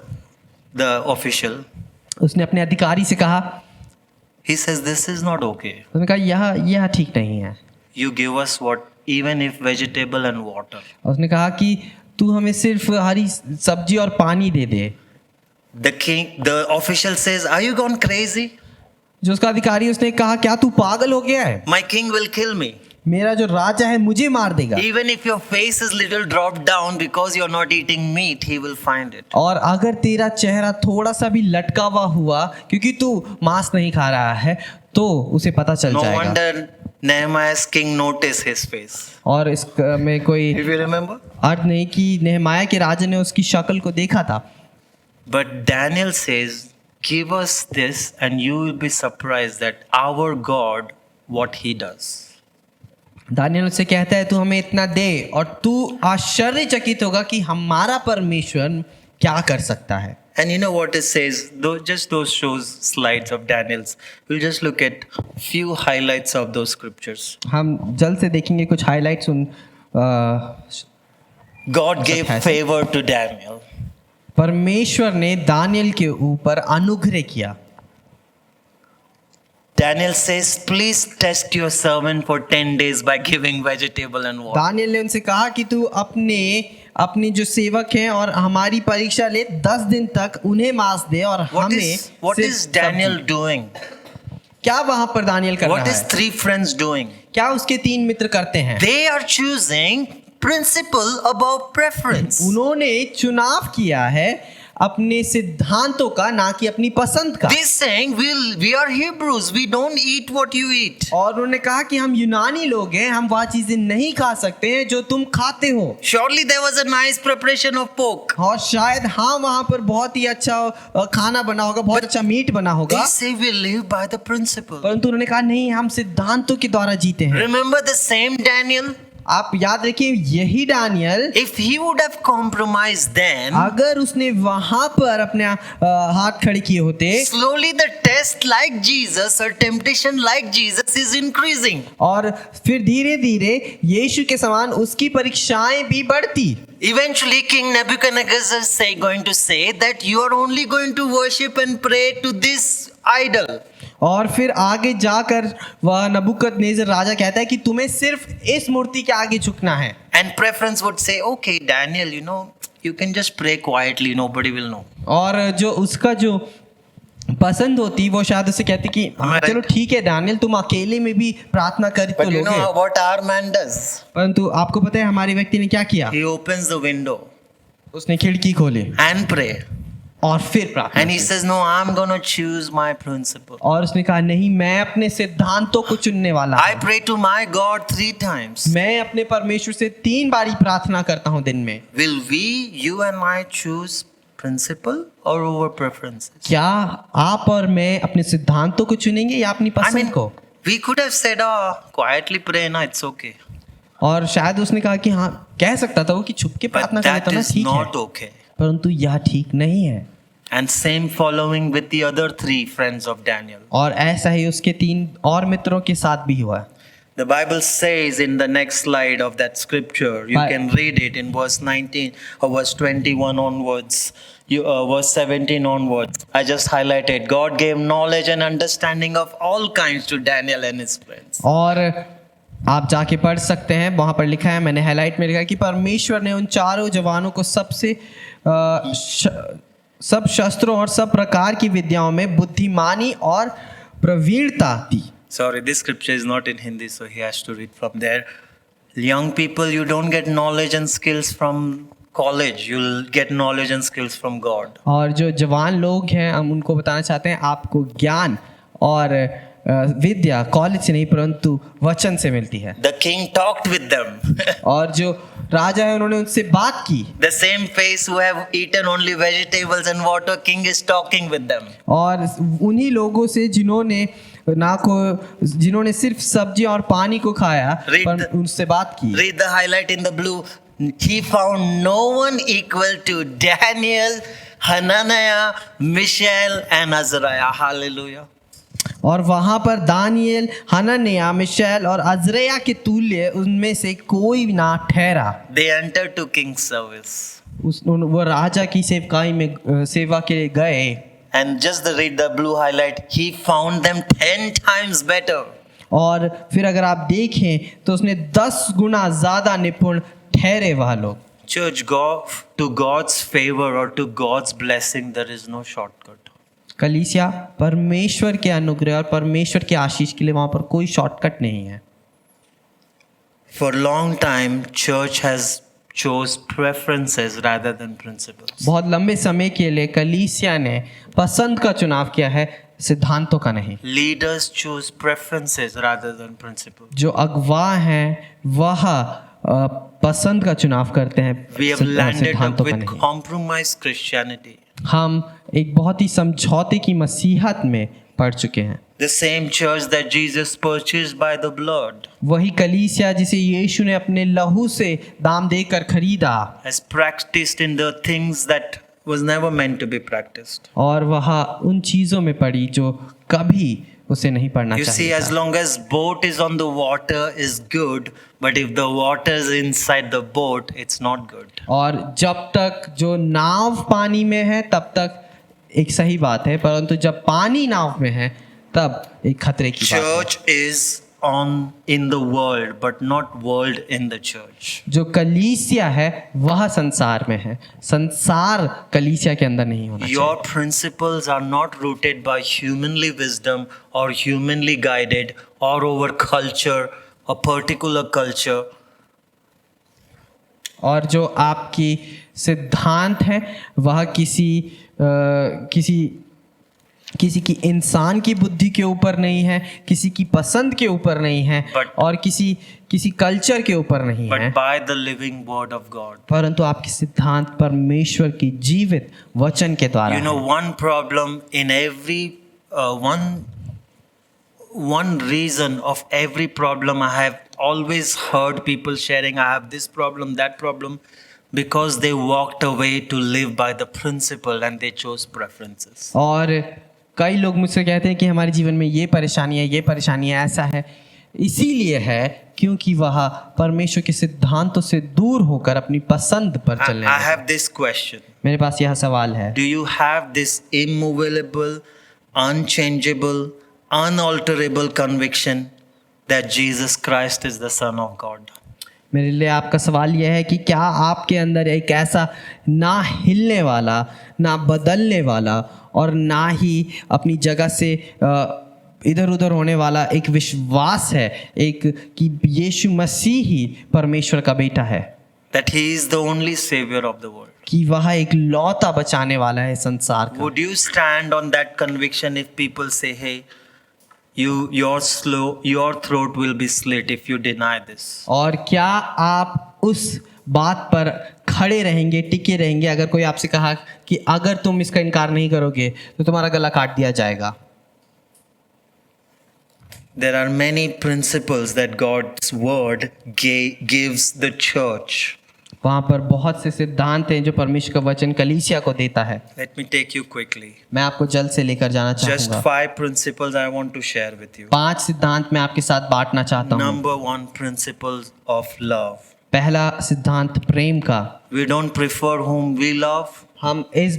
official. उसने अपने अधिकारी से कहा। He says this is not okay. उसने कहा यह ठीक नहीं है। You give us what, even if vegetable and water. उसने कहा कि तू हमें सिर्फ हरी सब्जी और पानी दे दे। The official says, "Are you gone crazy? जो उसका अधिकारी उसने कहा क्या तू पागल हो गया है? My king will kill me. मेरा जो राजा है मुझे मार देगा। Even if your face is little dropped down because you're not eating meat, he will find it." और अगर तेरा चेहरा थोड़ा सा भी लटका हुआ हुआ क्योंकि तू मांस नहीं खा रहा है तो उसे पता चल No जाएगा। wonder Nehemiah's king noticed his face. और इस में कोई If you remember. अर्थ नहीं कि नेहमाया के राजा ने उसकी शक्ल को देखा था। But Daniel says, "Give us this, and you will be surprised that our God, what he does." Daniel उससे कहता है तू हमें इतना दे और तू आश्चर्यचकित होगा कि हमारा परमेश्वर क्या कर सकता है। And you know what it says? Just those slides of Daniel's. We'll just look at few highlights of those scriptures. हम जल्द से देखेंगे कुछ हाइलाइट्स उन God gave favor to Daniel. परमेश्वर ने दानियल के ऊपर अनुग्रह किया। Daniel says, "Please test your servant for 10 days by giving vegetable and water." Daniel ने उनसे कहा कि तू अपनी जो सेवक हैं और हमारी परीक्षा ले 10 दिन तक उन्हें मांस दे और What हमें is सिर्फ Daniel सब्जी। doing? क्या वहां पर दानियल कर What रहा is है? 3 friends doing? क्या उसके 3 मित्र करते हैं? They are choosing principle above preference. उन्होंने चुनाव किया है अपने सिद्धांतों का, ना कि अपनी पसंद का। They're saying, we are Hebrews, we don't eat what you eat. और उन्होंने कहा कि हम यूनानी लोग हैं, हम वह चीजें नहीं खा सकते हैं जो तुम खाते हो। Surely there was a nice preparation of pork. और शायद हाँ वहाँ पर बहुत ही अच्छा खाना बना होगा, बहुत अच्छा मीट बना होगा। They say we live by the principle. परंतु उन्होंने कहा नहीं, हम सिद्धांतों के द्वारा जीते हैं। Remember the same Daniel? आप याद रखिए यही Daniel, If he would have compromised then, अगर उसने वहां पर अपने हाथ खड़े किए होते, slowly the test like Jesus or temptation like Jesus is increasing. और फिर धीरे धीरे यीशु के समान उसकी परीक्षाएं भी बढ़ती। Eventually King Nebuchadnezzar is going to say that you are only going to worship and pray to this idol. और फिर आगे जाकर वह नबूकदनेस्सर राजा कहता है कि तुम्हें सिर्फ इस मूर्ति के आगे झुकना है। And preference would say, "Okay, Daniel, you can just pray quietly, nobody will know." और जो उसका जो पसंद होती वो शायद उसे कहती कि हाँ, चलो ठीक है दानियल, तुम अकेले में भी प्रार्थना कर तो But you know लोगे। what our man does? परंतु आपको पता है हमारे व्यक्ति ने क्या किया? He opens the window उसने खिड़की खोली and pray. और फिर प्रार्थना And he की। says, "No, I'm going to choose my principle. और उसने कहा नहीं, मैं अपने सिद्धांतों को चुनने वाला I हूं। pray to my God 3 times. मैं अपने परमेश्वर से 3 बारी प्रार्थना करता हूं दिन में। Will you and I choose principle or over preferences?" क्या आप और मैं अपने सिद्धांतों को चुनेंगे या अपनी I पसंद mean, को? we could have said, "Oh, quietly pray, na, it's okay." और शायद उसने कहा कि हाँ, कह सकता था वो कि छुप के But प्रार्थना कर that लेता ना, is ठीक है, not okay. परंतु यह ठीक नहीं है। And same following with the other 3 friends of Daniel. और ऐसा ही उसके 3 और मित्रों के साथ भी हुआ। The Bible says in the next slide of that scripture, you Bi- can read it in verse 19 or verse 21 onwards, verse 17 onwards. I just highlighted, God gave knowledge and understanding of all kinds to Daniel and his friends. और आप जाके पढ़ सकते हैं, वहां पर लिखा है, मैंने हाईलाइट में लिखा है कि परमेश्वर ने उन चारों जवानों को सब शस्त्रों और सब प्रकार की विद्याओं में बुद्धिमानी और प्रवीणता दी। Sorry, this scripture is not in Hindi, so he has to read from there. Young people, you don't get knowledge and skills from college, you'll get knowledge and skills from God. और जो जवान लोग हैं हम उनको बताना चाहते हैं, आपको ज्ञान और विद्या कॉलेज से नहीं परंतु वचन से मिलती है। The king talked with them. और जो राजा है उन्होंने उनसे बात की। The same face who have eaten only vegetables and water, king is talking with them. और उन्हीं लोगों से जिन्होंने सिर्फ सब्जी और पानी को खाया, पर उनसे बात की। Read the highlight in the blue. He found no one equal to Daniel, Hananiah, Mishael and Azariah. Hallelujah. और वहां पर दानियल, हनन्याह, मिशाएल और अजरया के तुल्य उनमें से कोई ना ठहरा। They entered to king's service. वो राजा की सेवकाई में सेवा के लिए गए। And just read the blue highlight. He found them 10 times better. और फिर अगर आप देखें तो उसने 10 गुना ज्यादा निपुण ठहरे वह लोग। Church, to God's favor or to God's blessing, there is no shortcut. कलीसिया परमेश्वर के अनुग्रह और परमेश्वर के आशीष के लिए वहां पर कोई शॉर्टकट नहीं है। For a long time, church has chose preferences rather than principles. बहुत लंबे समय के लिए कलीसिया ने पसंद का चुनाव किया है, सिद्धांतों का नहीं। Leaders choose preferences rather than principles. जो अगवा हैं वह पसंद का चुनाव करते हैं, We have landed up सिद्धांतों का with नहीं। compromised Christianity. हम एक बहुत ही समझौते की मसीहत में पड़ चुके हैं। The same church that Jesus purchased by the blood वही कलीसिया जिसे यीशु ने अपने लहू से दाम देकर खरीदा has practiced in the things that was never meant to be practiced. और वह उन चीजों में पड़ी जो कभी उसे नहीं पढ़ना You see, चाहिए as था। long as boat is on the water is good, but if the water is inside the boat, it's not good. और जब तक जो नाव पानी में है तब तक एक सही बात है, परंतु जब पानी नाव में है तब एक खतरे की बात है। Church is on in the world, but not world in the church. जो कलीसिया है वह संसार में है, संसार कलीसिया के अंदर नहीं होना Your चाहिए। principles are not rooted by humanly wisdom or humanly guided or over culture, a particular culture. और जो आपकी सिद्धांत है वह किसी की इंसान की बुद्धि के ऊपर नहीं है, किसी की पसंद के ऊपर नहीं है, और किसी कल्चर के ऊपर नहीं है, But by the living word of God. परंतु आपके सिद्धांत परमेश्वर की जीवित वचन के द्वारा You know, है। one problem in every one reason of every problem I have always heard people sharing, I have this problem, that problem, because they walked away to live by the principle and they chose preferences. और कई लोग मुझसे कहते हैं कि हमारे जीवन में ये परेशानी है, ऐसा है, इसीलिए है क्योंकि वह परमेश्वर के सिद्धांतों से दूर होकर अपनी पसंद पर चलने I लगे। have this question. मेरे पास यह सवाल है, Do you have this immovable, unchangeable, unalterable conviction that Jesus Christ is the Son of God? मेरे लिए आपका सवाल यह है कि क्या आपके अंदर एक ऐसा ना हिलने वाला, ना बदलने वाला और ना ही अपनी जगह से इधर उधर होने वाला एक विश्वास है, एक कि यीशु मसीह ही परमेश्वर का बेटा है, That He is the only Savior of the world. कि वह एक लौता बचाने वाला है संसार का। Would you stand on that conviction if people say, hey, your throat will be slit if you deny this? और क्या आप उस बात पर खड़े रहेंगे, टिके रहेंगे अगर कोई आपसे कहा कि अगर तुम इसका इनकार नहीं करोगे तो तुम्हारा गला काट दिया जाएगा? There are many principles that God's word gives the church. वहाँ पर बहुत से सिद्धांत हैं जो परमेश्वर का वचन कलीसिया को देता है। Let me take you quickly. मैं आपको जल्द से लेकर जाना Just चाहूँगा। 5 principles I want to share with you. 5 सिद्धांत मैं आपके साथ बांटना चाहता हूँ। Number 1, principles of love. पहला सिद्धांत प्रेम का। We don't prefer whom we love. हम इस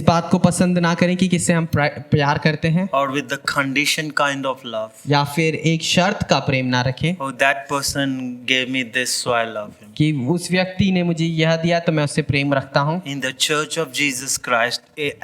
बात को पसंद ना करें कि किससे हम प्यार करते हैं, Or with the condition kind of love. या फिर एक शर्त का प्रेम ना रखें Oh, that person gave me this, so I love him. कि उस व्यक्ति ने मुझे यह दिया तो मैं उससे प्रेम रखता हूँ। In the Church of Jesus Christ,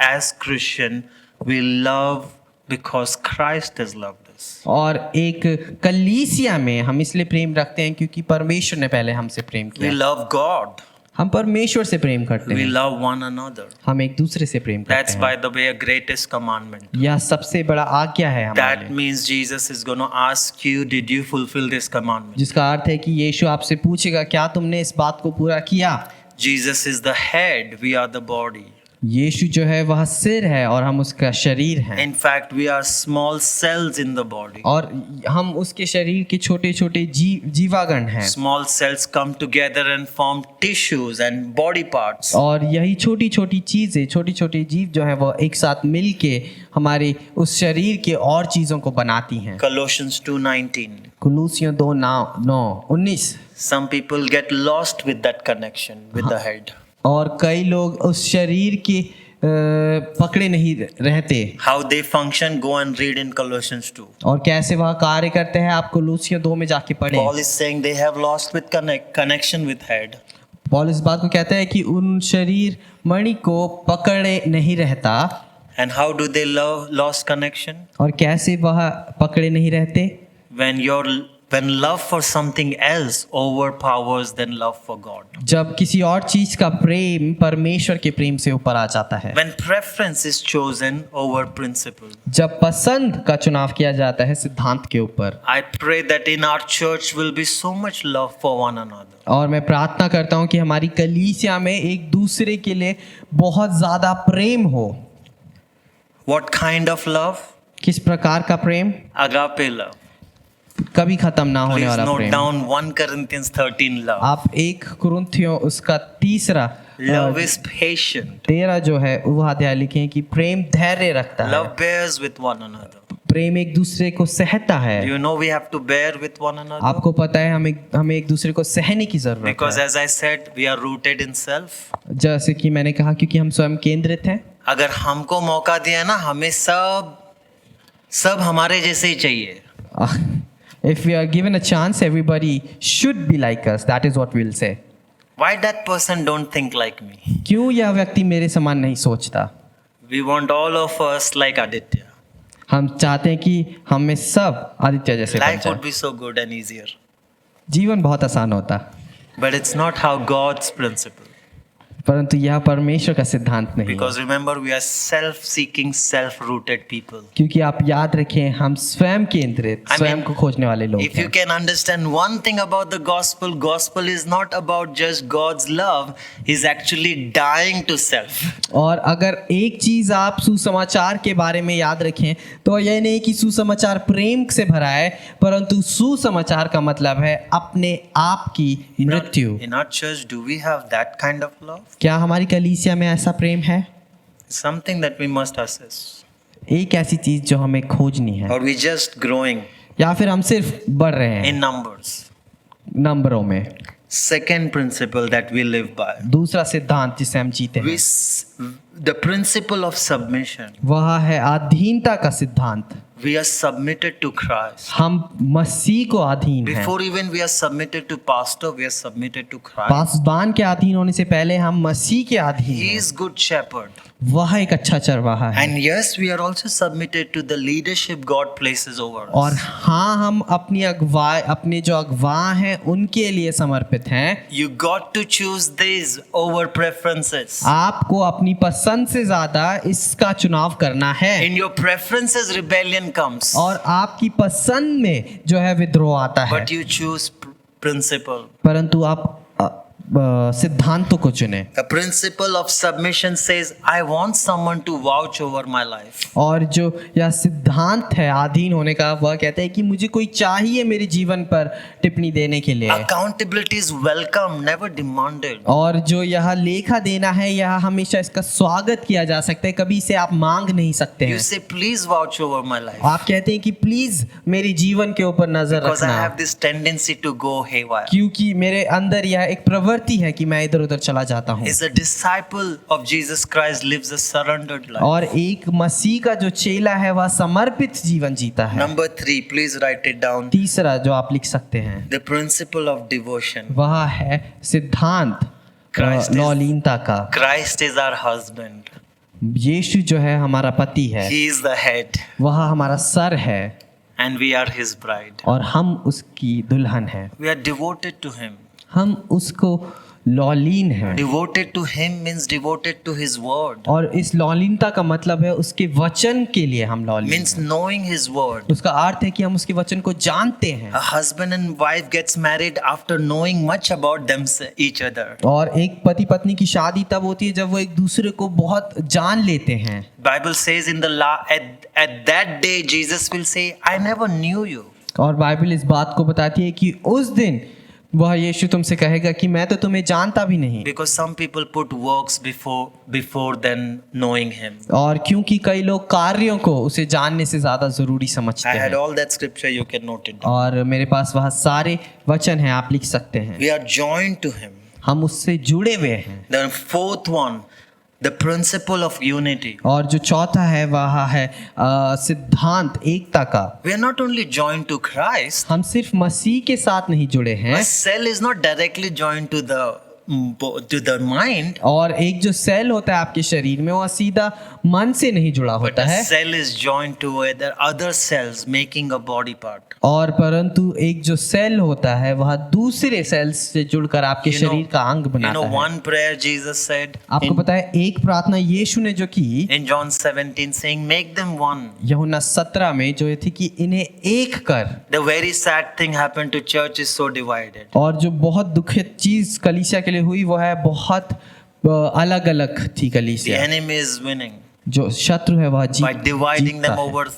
as Christian, we love because Christ has loved us. और एक कलीसिया में हम इसलिए प्रेम रखते हैं क्योंकि परमेश्वर ने पहले हमसे प्रेम We किया। love God. हम परमेश्वर से प्रेम करते We हैं, love one another. हम एक दूसरे से प्रेम करते That's, हैं। by the way, a greatest commandment. यह सबसे बड़ा आज्ञा है हमारे That लिए, means Jesus is going to ask you, did you fulfill this commandment? जिसका अर्थ है कि यीशु आपसे पूछेगा क्या तुमने इस बात को पूरा किया। Jesus is the head, we are the body. यीशु जो है वह सिर है और हम उसका शरीर हैं, In fact, we are small cells in the body. और हम उसके शरीर के छोटे छोटे जीवागण हैं, Small cells come together and form tissues and body parts. और यही छोटी छोटी चीजें, छोटी छोटी जीव जो है वो एक साथ मिलके हमारे उस शरीर के और चीजों को बनाती हैं। Colossians 2:19. कुलूसियों 2:19। Some people get lost with that connection with the head. और कई लोग उस शरीर के पकड़े नहीं रहते How they function, go and read in Colossians 2. और कैसे वह कार्य करते हैं, आप कोलोसियों 2 में जाके पढ़ें। Paul is saying they have lost with connection with head. Paul इस बात को कहता है कि उन शरीर मणि को पकड़े नहीं रहता। And how do they lost connection? और कैसे वह पकड़े नहीं रहते? When love for something else overpowers than love for God. जब किसी और चीज का प्रेम परमेश्वर के प्रेम से ऊपर आ जाता है। When preference is chosen over principle. जब पसंद का चुनाव किया जाता है सिद्धांत के ऊपर। I pray that in our church will be so much love for one another. और मैं प्रार्थना करता हूँ कि हमारी कलीसिया में एक दूसरे के लिए बहुत ज्यादा प्रेम हो। What kind of love? किस प्रकार का प्रेम? Agape love. कभी खत्म ना होने Please वाला note प्रेम। down 1 Corinthians 13 love. आप 1 कुरिन्थियों उसका 3 Love is patient. 13 जो है वह अध्याय लिखे कि प्रेम धैर्य रखता है। Love bears with one another. प्रेम एक दूसरे को सहता है। Do you know we have to bear with one another? आपको पता है हमें एक दूसरे को सहने की जरूरत Because है। as I said, we are rooted in self. जैसे कि मैंने कहा क्योंकि हम स्वयं केंद्रित हैं। अगर हमको मौका दिया ना, हमें सब हमारे जैसे ही चाहिए। If we are given a chance, everybody should be like us. That is what we'll say. Why that person don't think like me? क्यों यह व्यक्ति मेरे समान नहीं सोचता? We want all of us like Aditya. हम चाहते हैं कि हमें सब आदित्य जैसे बन Life would जाए। be so good and easier. जीवन बहुत आसान होता, But it's not how God's principle. परंतु यह परमेश्वर का सिद्धांत नहीं है। Because remember, we are self-seeking, self-rooted people. क्योंकि आप याद रखें हम स्वयं केंद्रित, I mean, स्वयं को खोजने वाले लोग If you हैं। can understand one thing about the gospel is not about just God's love, He's actually dying to self. और अगर एक चीज आप सुसमाचार के बारे में याद रखें तो यह नहीं कि सुसमाचार प्रेम से भरा है, परंतु सुसमाचार का मतलब है अपने आप की मृत्यु। In our church, do we have that kind of love? क्या हमारी कलीसिया में ऐसा प्रेम है? Something that we must assess. एक ऐसी चीज जो हमें खोजनी है, Or we just growing या फिर हम सिर्फ बढ़ रहे हैं in numbers? नंबरों में। Second principle that we live by. दूसरा सिद्धांत जिसे हम जीते हैं The principle of submission. वह है अधीनता का सिद्धांत। We are submitted to Christ. हम मसीह को अधीन हैं। Before even we are submitted to pastor, we are submitted to Christ. पासबान के अधीन होने से पहले हम मसीह के अधीन He हैं। is good shepherd. वह एक अच्छा चरवाहा है। And yes, we are also submitted to the leadership God places over us. और हाँ, हम अपने जो अगवा हैं उनके लिए समर्पित हैं। You got to choose these over preferences. आपको अपनी पसंद से ज्यादा इसका चुनाव करना है। In your preferences, rebellion comes. और आपकी पसंद में जो है विद्रोह आता है, But you choose principle. परंतु आप सिद्धांतों को चुने। The principle of submission says, I want someone to vouch over my life. और जो यह सिद्धांत है अधीन होने का, वह कहते हैं कि मुझे कोई चाहिए मेरे जीवन पर टिप्पणी देने के लिए। Accountability is welcome, never demanded. और जो यह लेखा देना है, यह हमेशा इसका स्वागत किया जा सकता है, कभी इसे आप मांग नहीं सकते You हैं। say, please vouch over my life. आप कहते हैं कि प्लीज मेरे जीवन के ऊपर नजर Because I रखना, have this tendency to go haywire. क्योंकि मेरे अंदर यह एक प्रवृत्ति है कि मैं इधर उधर चला जाता हूँ। Is a disciple of Jesus Christ lives a surrendered life. और एक मसीह का जो चेला है वह समर्पित जीवन जीता है। Number 3, please write it down. तीसरा जो आप लिख सकते हैं The principle of devotion. वह है सिद्धांत Christ is- लौलीनता का। Christ is our husband. यीशु जो है हमारा पति है, He is the head वह हमारा सर है and we are his bride. और हम उसकी दुल्हन है। We are devoted to him. हम उसको लौलीन है। Devoted to him means devoted to his word. और इस लौलीनता का मतलब है उसके वचन के लिए हम लौलीन Means हैं। knowing his word. उसका अर्थ है कि हम उसके वचन को जानते हैं। A husband and wife gets married after knowing much about them each other. और एक पति पत्नी की शादी तब होती है जब वो एक दूसरे को बहुत जान लेते हैं। Bible says in the at that day Jesus will say, I never knew you. और बाइबल इस बात को बताती है कि उस दिन वह यीशु तुमसे कहेगा कि मैं तो तुम्हें जानता भी नहीं। Because some people put works before than knowing him. और क्योंकि कई लोग कार्यों को उसे जानने से ज्यादा जरूरी समझते I had हैं। all that scripture, you can note it down. और मेरे पास वह सारे वचन हैं, आप लिख सकते हैं। We are joined to him. हम उससे जुड़े हुए हैं। The fourth one, the principle of unity. और जो चौथा है वह है सिद्धांत एकता का। We are not only joined to Christ, हम सिर्फ मसीह के साथ नहीं जुड़े हैं, a cell is not directly joined to the mind, और एक जो सेल होता है आपके शरीर में वह सीधा मन से नहीं जुड़ा but होता a है, cell is joined to other cells making a body part. और परंतु एक जो सेल होता है वह दूसरे सेल्स से जुड़कर आपके You know- शरीर का अंग You बनाता know है। one prayer Jesus said आपको पता है एक प्रार्थना यीशु ने जो की in John 17 saying, make them one. यूहन्ना 17 में जो ये थी कि इन्हें एक कर। The very sad thing happened to church is so divided. और जो बहुत दुखद चीज कलीसिया के लिए हुई वो है बहुत अलग अलग थी The कलीसिया। enemy is winning जो शत्रु है वह by dividing जीतता them है। over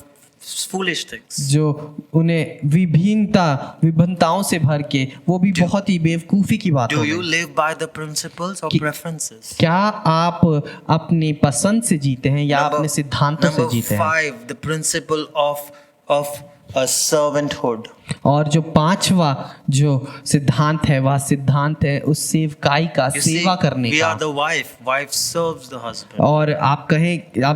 foolish things. जो उन्हें विभिन्नताओं से भर के वो भी बहुत ही बेवकूफी की बात Do हो you गई। live by the principles or कि- preferences? क्या आप अपनी पसंद से जीते हैं या अपने सिद्धांतों से Number जीते हैं? 5, the principle of a servanthood. और जो पांचवा जो सिद्धांत है वह सिद्धांत है उस सेवकाई का, You see, सेवा करने we का। are the wife serves the husband. और आप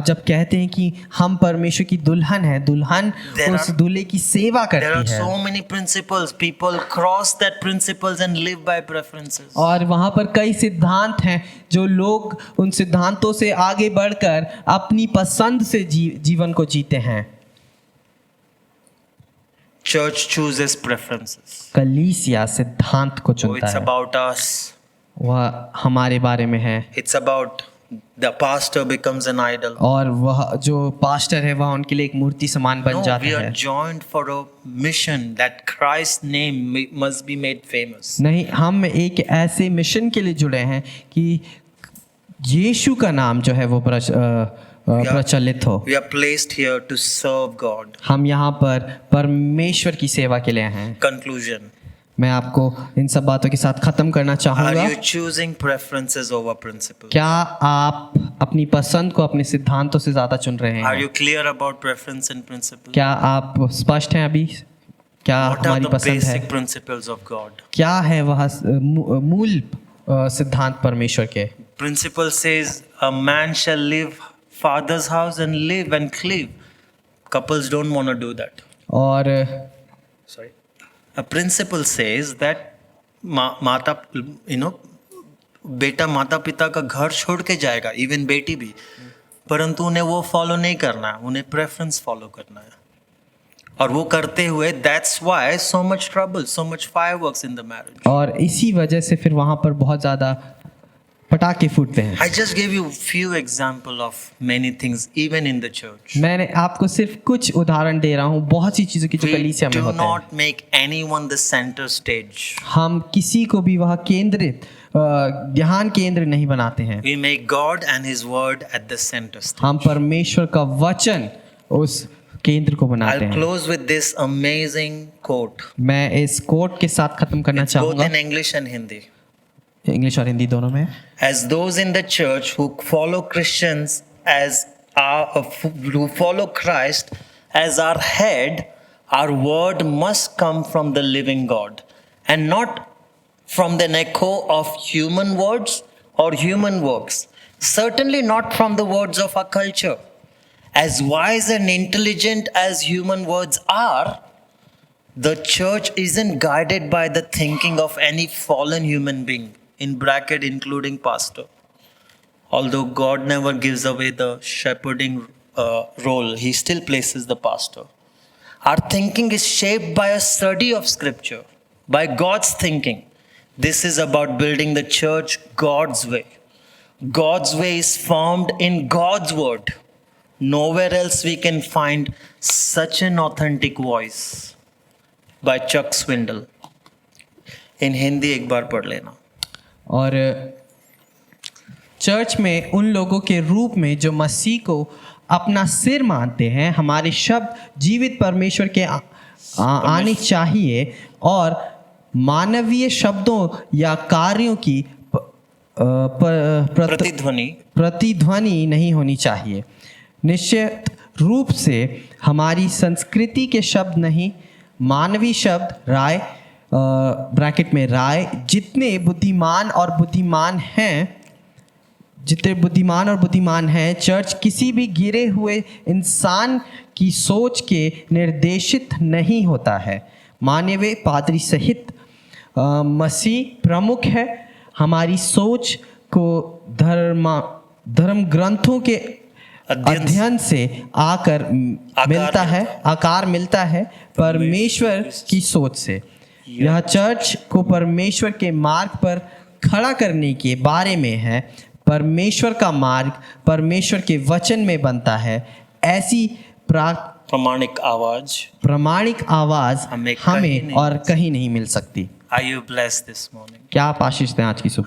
जब कहते हैं कि हम परमेश्वर की दुल्हन है, दुल्हन There उस are- दूल्हे की सेवा There are करती है। so many principles. People cross that principles and live by preferences. और वहां पर कई सिद्धांत हैं जो लोग उन सिद्धांतों से आगे बढ़कर अपनी पसंद से जीवन को जीते हैं। Church chooses preferences. कलीसिया सिद्धांत को Oh, चुनता it's है, about us. वह हमारे बारे में है। It's about the pastor becomes an idol. और वह जो पास्टर है वह उनके लिए एक मूर्ति समान बन No, जाता we are है। joined for a mission that Christ's name must be made famous. नहीं, हम एक ऐसे मिशन के लिए जुड़े हैं कि यीशु का नाम जो है वो प्रचलित हो। We are placed here to serve God. हम यहाँ पर परमेश्वर की सेवा के लिए हैं। Conclusion. मैं आपको इन सब बातों के साथ खत्म करना Are चाहूंगा। you choosing preferences over principles? क्या आप अपनी पसंद को अपने सिद्धांतों से ज्यादा चुन रहे Are हैं? you clear about preference and principles? क्या आप स्पष्ट हैं अभी? क्या What are हमारी the पसंद है? basic principles of God? क्या है वह मूल सिद्धांत परमेश्वर के? Principle says a man shall leave father's house and live and cleave. Couples don't want to do that. और Sorry. A principle says that माता बेटा माता पिता का घर छोड़ के जाएगा, इवन बेटी भी, परंतु उन्हें वो फॉलो नहीं करना है, उन्हें प्रेफरेंस फॉलो करना है। और वो करते हुए that's why so much trouble, so much fireworks in the marriage. और इसी वजह से फिर वहां पर बहुत ज्यादा पटाखे फूटते हैं। I just gave you few example of many things even in the church. मैंने आपको सिर्फ कुछ उदाहरण दे रहा हूँ बहुत सी चीजों की जो We कलीसिया में do होते हैं। not make anyone the center stage. हम किसी को भी वह केंद्रित ध्यान केंद्र नहीं बनाते हैं। We make God and His Word at the center stage. हम परमेश्वर का वचन उस केंद्र को बनाते I'll हैं। close with this amazing quote. मैं इस कोट के साथ खत्म करना It's both चाहूंगा, in English and Hindi. English और हिंदी दोनों में। As those in the church who follow Christians who follow Christ as our head, our word must come from the living God and not from the echo of human words or human works. Certainly not from the words of our culture. As wise and intelligent as human words are, the church isn't guided by the thinking of any fallen human being, in bracket including pastor. Although God never gives away the shepherding role, He still places the pastor. Our thinking is shaped by a study of Scripture, by God's thinking. This is about building the church God's way. God's way is formed in God's word. Nowhere else we can find such an authentic voice. By Chuck Swindoll. In Hindi एक बार पढ़ लेना। और church में उन लोगों के रूप में जो मसीह को अपना सिर मानते हैं, हमारे शब्द जीवित परमेश्वर के आने चाहिए और मानवीय शब्दों या कार्यों की प्रतिध्वनि नहीं होनी चाहिए। निश्चित रूप से हमारी संस्कृति के शब्द नहीं, मानवीय शब्द राय ब्रैकेट में राय जितने बुद्धिमान और बुद्धिमान हैं जितने बुद्धिमान और बुद्धिमान हैं, चर्च किसी भी गिरे हुए इंसान की सोच के निर्देशित नहीं होता है। मानवीय पादरी सहित मसीह प्रमुख है। हमारी सोच को धर्म ग्रंथों के अध्ययन से आकार मिलता है परमेश्वर की सोच से। यह चर्च को परमेश्वर के मार्ग पर खड़ा करने के बारे में है। परमेश्वर का मार्ग परमेश्वर के वचन में बनता है। ऐसी प्रामाणिक आवाज हमें और कहीं नहीं मिल सकती। Are you blessed this morning? क्या आप आशीष दें आज की सुबह?